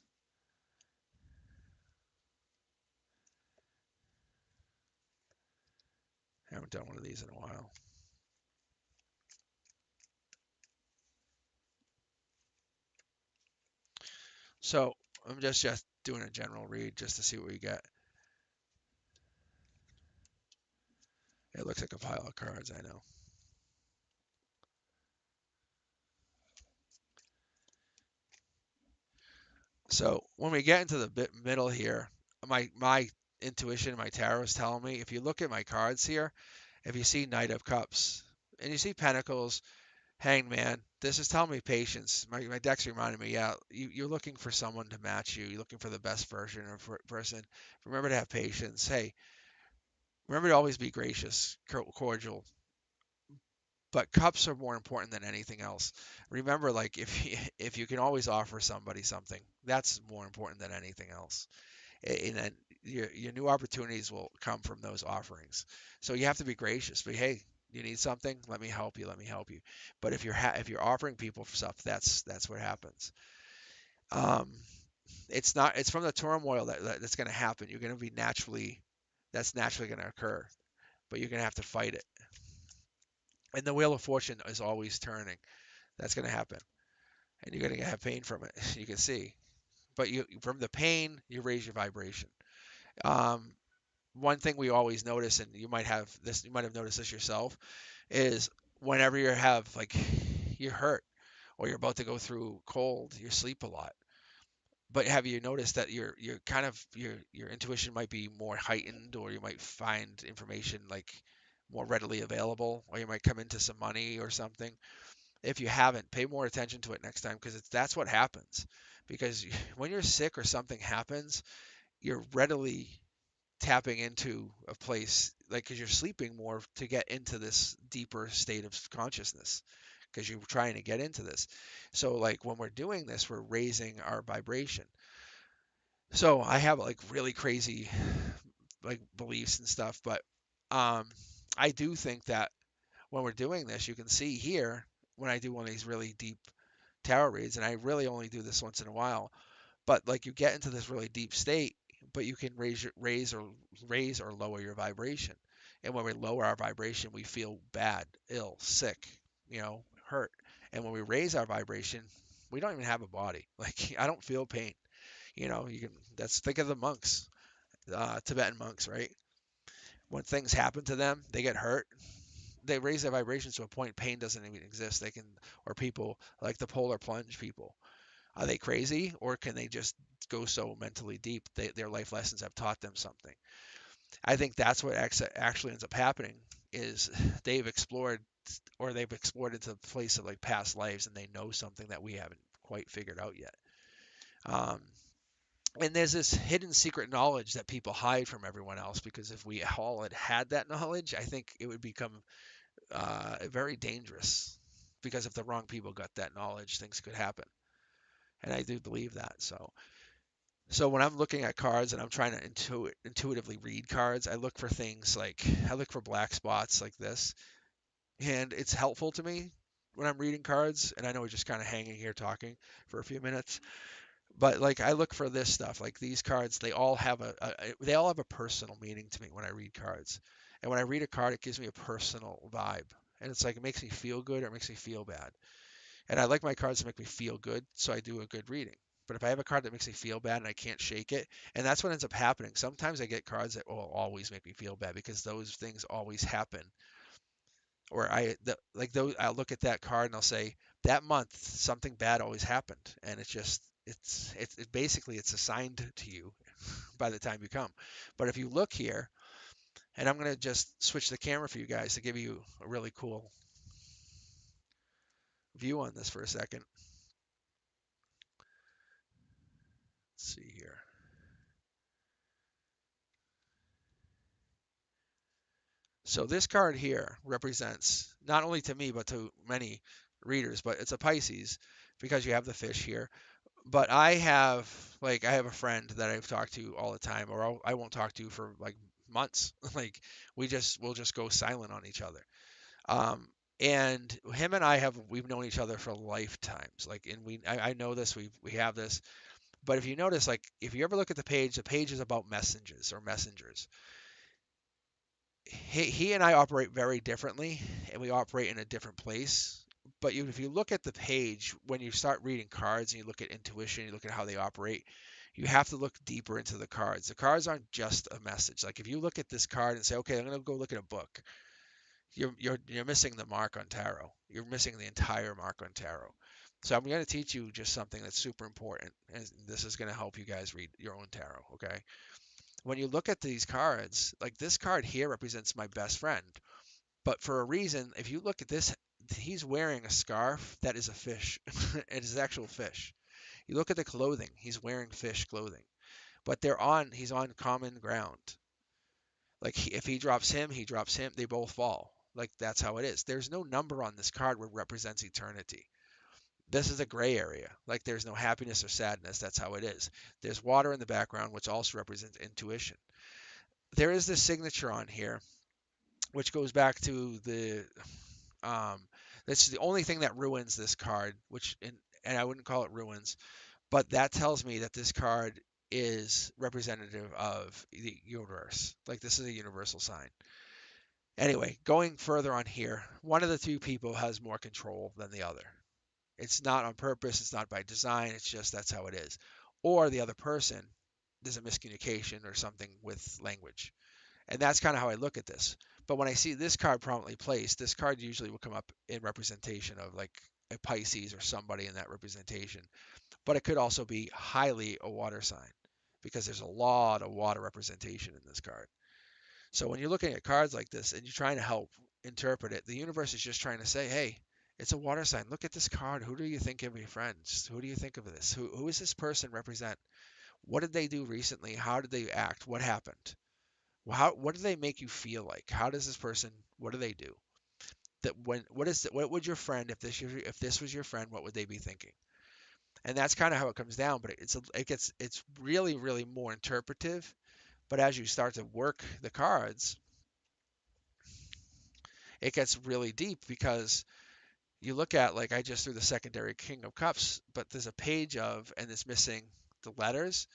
[SPEAKER 1] I haven't done one of these in a while. So I'm just doing a general read just to see what we get. It looks like a pile of cards, I know. So when we get into the middle here, my intuition, my tarot is telling me, if you look at my cards here, if you see Knight of Cups and you see Pentacles, Hangman, this is telling me patience. My deck's reminding me, yeah, you're looking for someone to match you. You're looking for the best version of a person. Remember to have patience. Hey, remember to always be gracious, cordial. But cups are more important than anything else. Remember, like if you can always offer somebody something, that's more important than anything else. And then your new opportunities will come from those offerings. So you have to be gracious. But hey, you need something? Let me help you. Let me help you. But if you're offering people stuff, that's what happens. Um, It's not. It's from the turmoil that's going to happen. You're going to be naturally. That's naturally going to occur, but you're going to have to fight it. And the wheel of fortune is always turning. That's going to happen, and you're going to have pain from it. You can see, but you from the pain, you raise your vibration. Um, One thing we always notice, and you might have this, you might have noticed this yourself, is whenever you have like you're hurt or you're about to go through cold, you sleep a lot. But have you noticed that your kind of your intuition might be more heightened, or you might find information like more readily available, or you might come into some money or something. If you haven't, pay more attention to it next time, because that's what happens. Because when you're sick or something happens, you're readily tapping into a place like because you're sleeping more to get into this deeper state of consciousness because you're trying to get into this. So like when we're doing this, we're raising our vibration. So I have like really crazy like beliefs and stuff, but um I do think that when we're doing this, you can see here when I do one of these really deep tarot reads, and I really only do this once in a while, but like you get into this really deep state, but you can raise or lower your vibration. And when we lower our vibration, we feel bad, ill, sick, hurt. And when we raise our vibration, we don't even have a body. Like I don't feel pain. You can that's think of the monks, Tibetan monks, right? When things happen to them, they get hurt. They raise their vibrations to a point pain doesn't even exist. They can, or people like the polar plunge people. Are they crazy, or can they just go so mentally deep? Their life lessons have taught them something. I think that's what actually ends up happening is they've explored, or they've explored into the place of like past lives, and they know something that we haven't quite figured out yet. Um, and there's this hidden secret knowledge that people hide from everyone else, because if we all had that knowledge, I think it would become very dangerous. Because if the wrong people got that knowledge, things could happen. And I do believe that. So when I'm looking at cards and I'm trying to intuitively read cards, I look for things like I look for black spots like this, and it's helpful to me when I'm reading cards. And I know we're just kind of hanging here talking for a few minutes, but like I look for this stuff, like these cards. They all have a personal meaning to me when I read cards. And when I read a card, it gives me a personal vibe, and it's like it makes me feel good or it makes me feel bad. And I like my cards to make me feel good, so I do a good reading. But if I have a card that makes me feel bad and I can't shake it, and that's what ends up happening. Sometimes I get cards that will always make me feel bad because those things always happen. Or like those, I'll look at that card and I'll say that month something bad always happened, and basically it's assigned to you by the time you come. But if you look here, and I'm gonna just switch the camera for you guys to give you a really cool view on this for a second. Let's see here. So this card here represents not only to me but to many readers, but it's a Pisces because you have the fish here. But I have a friend that I've talked to all the time, or I won't talk to for like months. Like we'll just go silent on each other. Um, and him and we've known each other for lifetimes. Like, and I know this, we have this. But if you notice, like if you ever look at the page is about messages or messengers. He and I operate very differently, and we operate in a different place. But if you look at the page, when you start reading cards and you look at intuition, you look at how they operate, you have to look deeper into the cards. The cards aren't just a message. Like if you look at this card and say, okay, I'm going to go look at a book, you're missing the mark on tarot. You're missing the entire mark on tarot. So I'm going to teach you just something that's super important, and this is going to help you guys read your own tarot. Okay, when you look at these cards, like this card here represents my best friend. But for a reason, if you look at this, he's wearing a scarf that is a fish. It is actual fish. You look at the clothing, he's wearing fish clothing. But he's on common ground. Like if he drops him, they both fall. Like that's how it is. There's no number on this card where it represents eternity. This is a gray area. Like there's no happiness or sadness. That's how it is. There's water in the background, which also represents intuition. There is this signature on here, which goes back to the um, that's the only thing that ruins this card, and I wouldn't call it ruins, but that tells me that this card is representative of the universe. Like this is a universal sign. Anyway, going further on here, one of the two people has more control than the other. It's not on purpose, it's not by design, it's just that's how it is. Or the other person, there's a miscommunication or something with language. And that's kind of how I look at this. But when I see this card prominently placed, this card usually will come up in representation of like a Pisces or somebody in that representation. But it could also be highly a water sign because there's a lot of water representation in this card. So when you're looking at cards like this and you're trying to help interpret it, the universe is just trying to say, hey, it's a water sign. Look at this card. Who do you think of your friends? Who do you think of this? Who is this person represent? What did they do recently? How did they act? What happened? What do they make you feel like? How does this person? What do they do? What would your friend if this was your friend? What would they be thinking? And that's kind of how it comes down. But it's really more interpretive. But as you start to work the cards, it gets really deep because you look at like I just threw the secondary King of Cups, but there's a page of and it's missing the letters,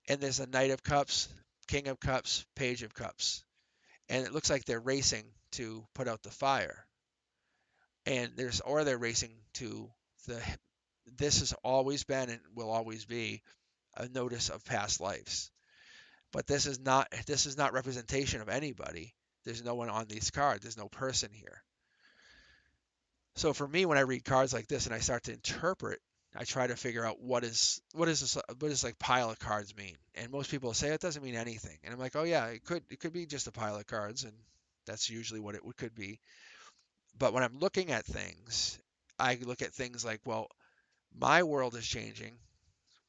[SPEAKER 1] and there's a Knight of Cups, King of Cups, Page of Cups, and it looks like they're racing to put out the fire, and they're racing to the. This has always been and will always be a notice of past lives, but this is not representation of anybody. There's no one on these cards. There's no person here. So for me, when I read cards like this and I start to interpret, I try to figure out what does like pile of cards mean? And most people say it doesn't mean anything. And I'm like, oh yeah, it could be just a pile of cards, and that's usually what it could be. But when I'm looking at things, I look at things like, well, my world is changing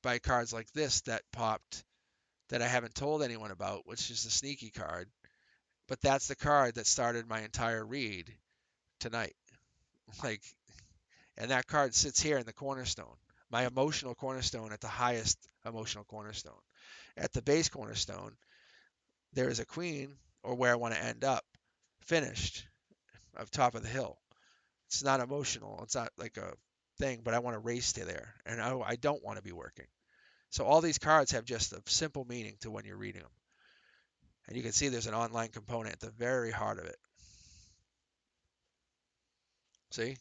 [SPEAKER 1] by cards like this that popped that I haven't told anyone about, which is the sneaky card. But that's the card that started my entire read tonight. Like and that card sits here in the cornerstone, my emotional cornerstone at the highest emotional cornerstone. At the base cornerstone, there is a queen, or where I want to end up, finished, up top of the hill. It's not emotional. It's not like a thing, but I want to race to there, and I don't want to be working. So all these cards have just a simple meaning to when you're reading them. And you can see there's an online component at the very heart of it. See?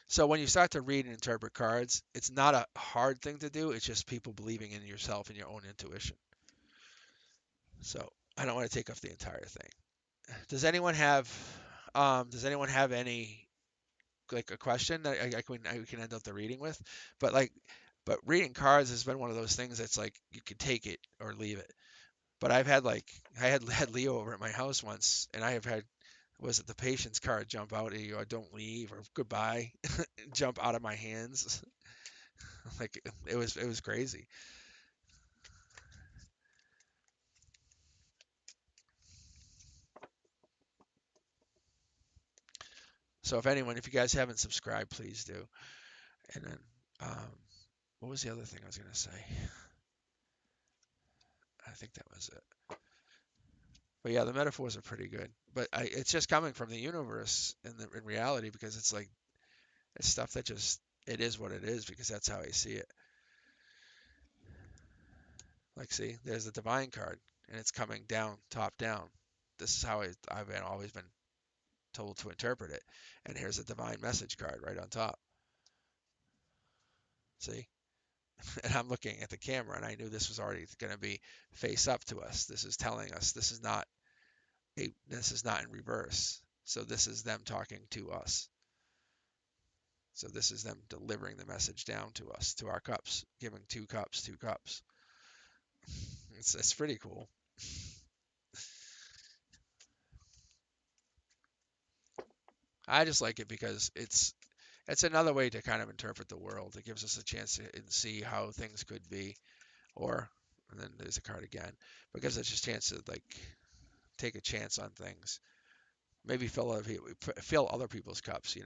[SPEAKER 1] So when you start to read and interpret cards, it's not a hard thing to do. It's just people believing in yourself and your own intuition. So I don't want to take off the entire thing. Does anyone have any like a question that I can end up the reading with? But like but reading cards has been one of those things that's like you can take it or leave it. But I had Leo over at my house once and I have had was it the patience card jump out and you go, don't leave or goodbye jump out of my hands. Like it was crazy. So if you guys haven't subscribed, please do. And then um, what was the other thing I was gonna say? I think that was it. But yeah, the metaphors are pretty good. But it's just coming from the universe in reality because it's like it's stuff that just it is what it is because that's how I see it. Like see, there's the divine card and it's coming down, top down. This is how always been told to interpret it. And here's a divine message card right on top. See? And I'm looking at the camera and I knew this was already going to be face up to us. This is telling us this is not in reverse. So this is them talking to us. So this is them delivering the message down to us, to our cups, giving two cups, two cups. It's pretty cool. I just like it because it's another way to kind of interpret the world. It gives us a chance to see how things could be, or and then there's a card again, but it gives us a chance to like take a chance on things. Maybe fill other people's cups,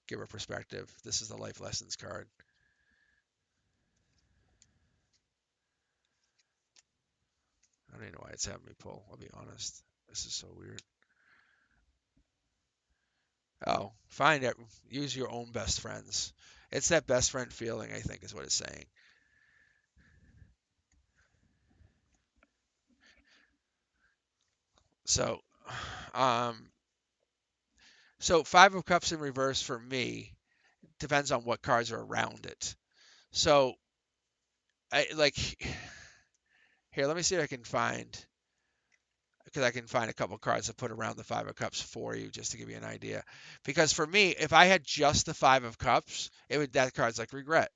[SPEAKER 1] give a perspective. This is the life lessons card. I don't even know why it's having me pull. I'll be honest. This is so weird. Oh, use your own best friends. It's that best friend feeling, I think, is what it's saying. So, um, so Five of Cups in reverse for me depends on what cards are around it. So, I like here. Let me see if I can find because I can find a couple cards to put around the Five of Cups for you, just to give you an idea. Because for me, if I had just the Five of Cups, it would that card's like regret,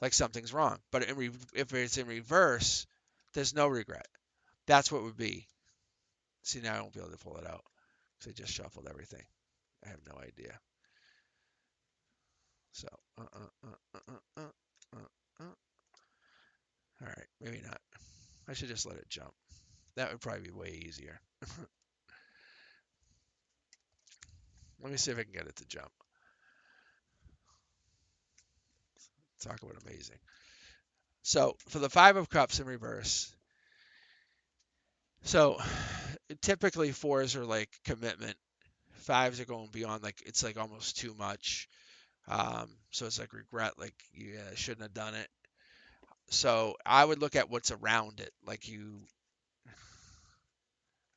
[SPEAKER 1] like something's wrong. But if it's in reverse, there's no regret. That's what would be. See, now I won't be able to pull it out because I just shuffled everything. I have no idea. So, all right, maybe not. I should just let it jump. That would probably be way easier. Let me see if I can get it to jump. Talk about amazing. So for the Five of Cups in reverse, so typically fours are like commitment. Fives are going beyond, like it's like almost too much. So it's like regret, like you shouldn't have done it. So I would look at what's around it, like you.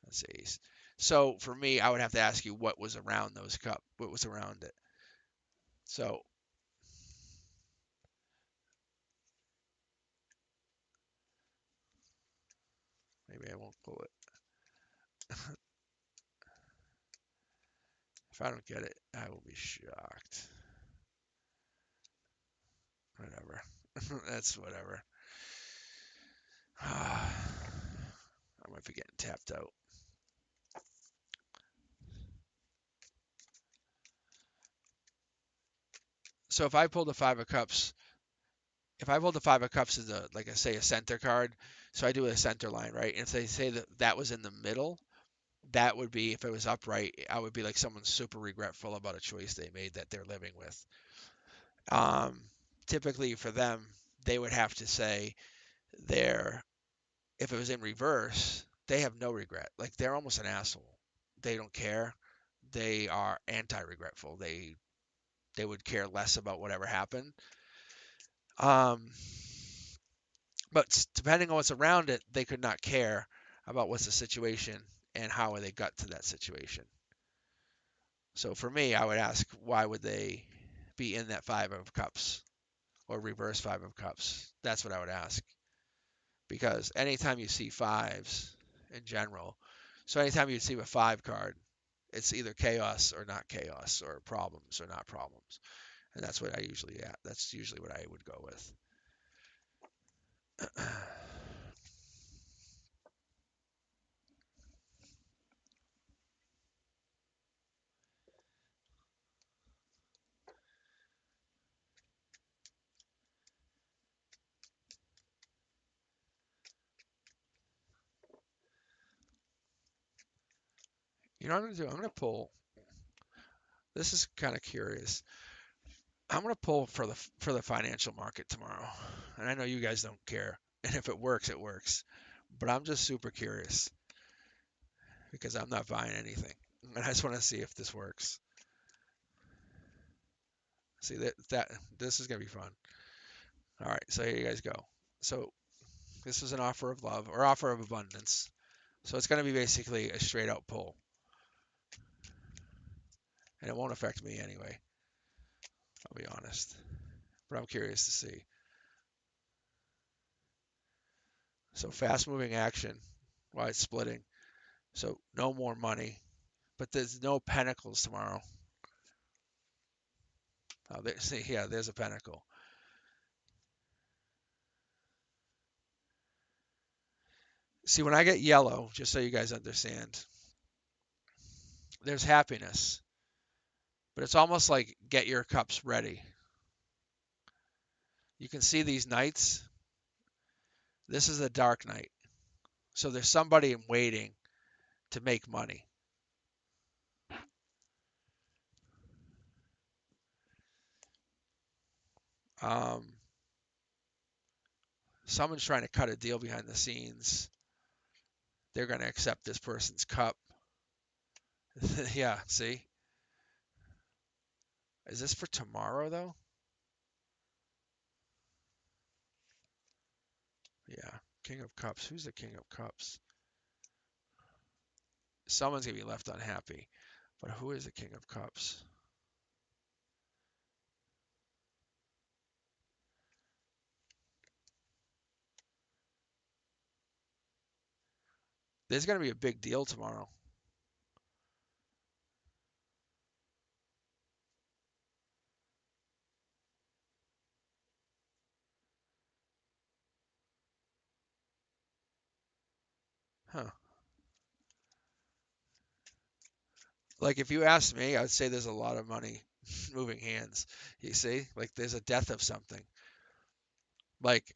[SPEAKER 1] Let's see. So for me, I would have to ask you what was around those what was around it. So maybe I won't pull it. If I don't get it, I will be shocked. Whatever. That's whatever. I might be getting tapped out. So if I pull the Five of Cups, if I pull the Five of Cups as a, like I say, a center card, so I do a center line, right? And if they say that that was in the middle, that would be, if it was upright, I would be like someone super regretful about a choice they made that they're living with. Um, Typically for them, they would have to say they're, if it was in reverse, they have no regret. Like they're almost an asshole. They don't care. They are anti-regretful. They would care less about whatever happened. Um, but depending on what's around it, they could not care about what's the situation and how they got to that situation. So for me, I would ask, why would they be in that Five of Cups or reverse Five of Cups? That's what I would ask. Because anytime you see fives in general, so anytime you see a five card, it's either chaos or not chaos, or problems or not problems. And that's what I usually, yeah, that's usually what I would go with. You know what I'm gonna do? I'm gonna pull. This is kind of curious. I'm gonna pull for the financial market tomorrow, and I know you guys don't care. And if it works, it works. But I'm just super curious because I'm not buying anything, and I just want to see if this works. See that this is gonna be fun. All right, so here you guys go. So this is an offer of love or offer of abundance. So it's gonna be basically a straight out pull, and it won't affect me anyway. I'll be honest, but I'm curious to see. So fast moving action while it's splitting. So no more money, but there's no pentacles tomorrow. Oh, see, yeah, there's a pentacle. See, when I get yellow, just so you guys understand, there's happiness, but it's almost like get your cups ready. You can see these knights. This is a dark knight. So there's somebody in waiting to make money. Um, Someone's trying to cut a deal behind the scenes. They're going to accept this person's cup. Yeah, see? Is this for tomorrow, though? Yeah. King of Cups. Who's the King of Cups? Someone's gonna be left unhappy. But who is the King of Cups? There's gonna be a big deal tomorrow. Huh. Like if you asked me, I'd say there's a lot of money moving hands. You see? Like there's a death of something. Like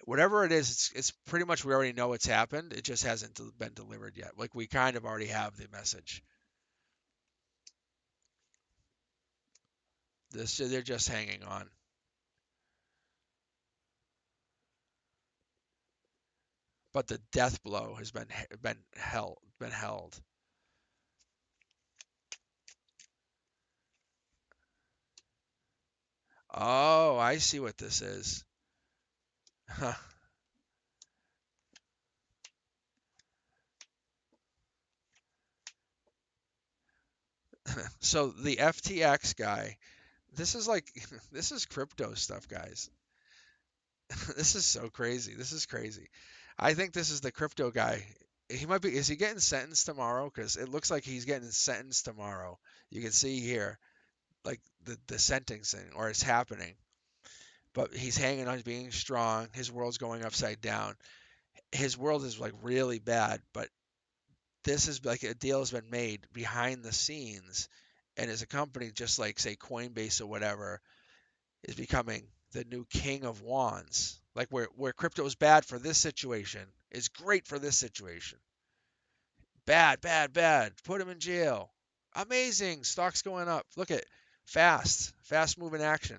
[SPEAKER 1] whatever it is, it's pretty much we already know it's happened. It just hasn't been delivered yet. Like we kind of already have the message. This they're just hanging on. But the death blow has been held. Oh, I see what this is. So the FTX guy, this is like this is crypto stuff, guys. This is so crazy. This is crazy. I think this is the crypto guy. He might be. Is he getting sentenced tomorrow? Because it looks like he's getting sentenced tomorrow. You can see here, like the sentencing, or it's happening. But he's hanging on, being strong. His world's going upside down. His world is like really bad, but this is like a deal has been made behind the scenes, and as a company, just like say Coinbase or whatever, is becoming the new king of wands. Like where crypto is bad for this situation is great for this situation. Bad, bad, bad. Put him in jail. Amazing. Stocks going up. Look at fast moving action.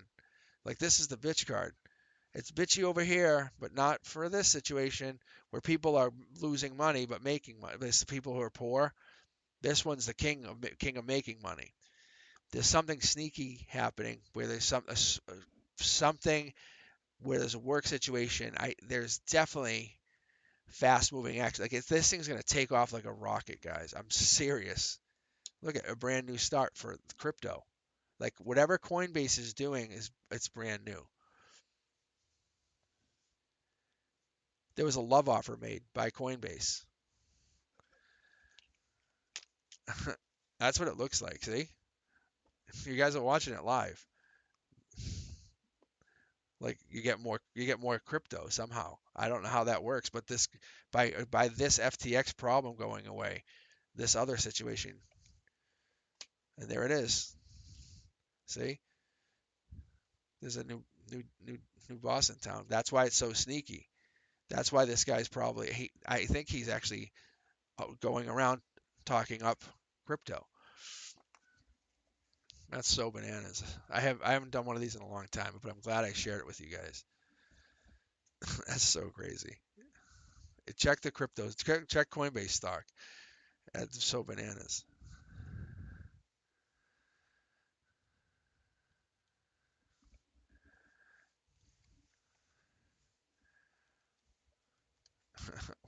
[SPEAKER 1] Like this is the bitch card. It's bitchy over here, but not for this situation where people are losing money but making money. It's the people who are poor. This one's the king of making money. There's something sneaky happening where there's something where there's a work situation. There's definitely fast moving action. Like if this thing's gonna take off like a rocket, guys. I'm serious. Look at a brand new start for crypto. Like whatever Coinbase is doing is it's brand new. There was a love offer made by Coinbase. That's what it looks like. See, you guys are watching it live. Like you get more crypto somehow. I don't know how that works, but this by this FTX problem going away, this other situation, and there it is. See, there's a new boss in town. That's why it's so sneaky. That's why this guy's probably I think he's actually going around talking up crypto. That's so bananas. I haven't done one of these in a long time, but I'm glad I shared it with you guys. That's so crazy. Check the cryptos. Check Coinbase stock. That's so bananas.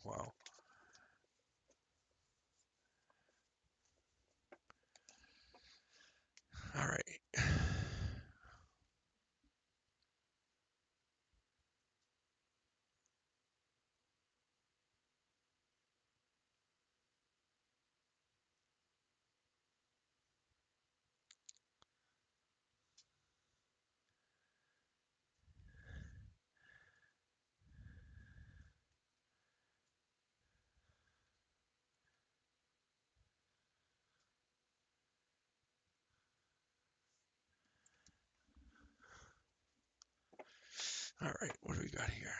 [SPEAKER 1] Wow. All right. All right. What do we got here?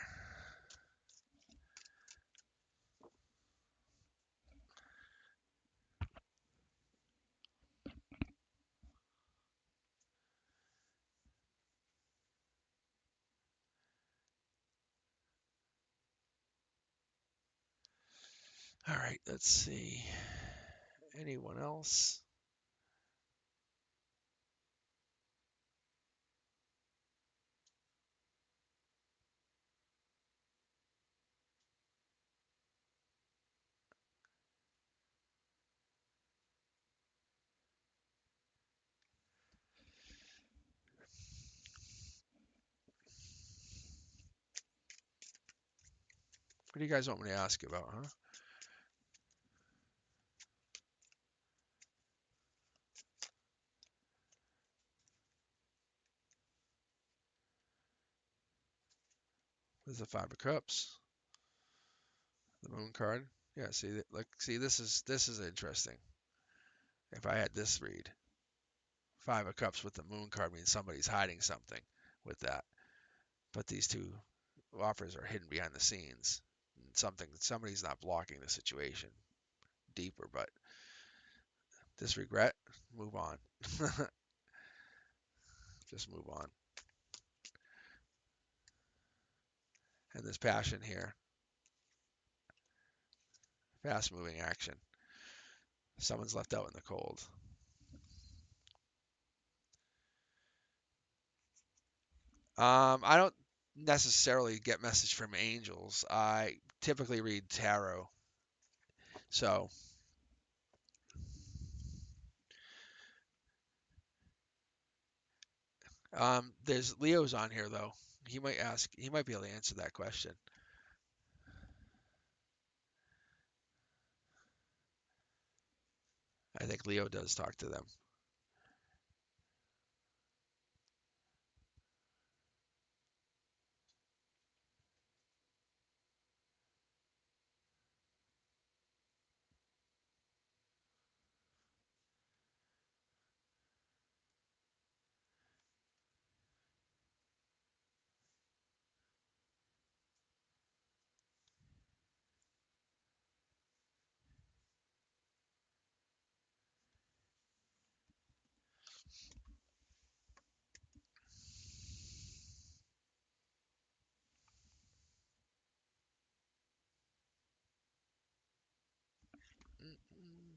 [SPEAKER 1] All right, let's see. Anyone else? What do you guys want me to ask you about, huh? There's the Five of Cups, the Moon card. Yeah, see, like, see, this is interesting. If I had this read, Five of Cups with the Moon card means somebody's hiding something with that. But these two offers are hidden behind the scenes. Somebody's not blocking the situation deeper, but this regret, move on. Just move on. And this passion here, fast moving action. Someone's left out in the cold. I don't necessarily get message from angels. I typically read tarot. So, there's Leo's on here though. He might be able to answer that question. I think Leo does talk to them. Mm-mm.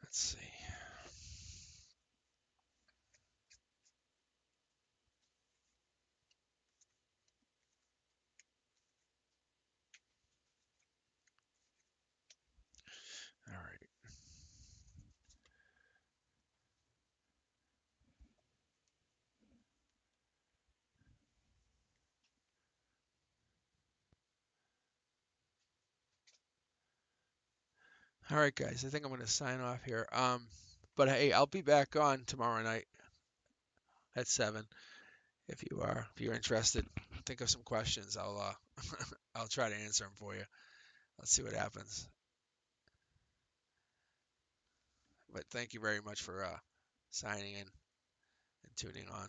[SPEAKER 1] Let's see. All right. All right, guys. I think I'm going to sign off here. But hey, I'll be back on tomorrow night at 7 if you are. If you're interested, think of some questions. I'll try to answer them for you. Let's see what happens. But thank you very much for signing in and tuning on.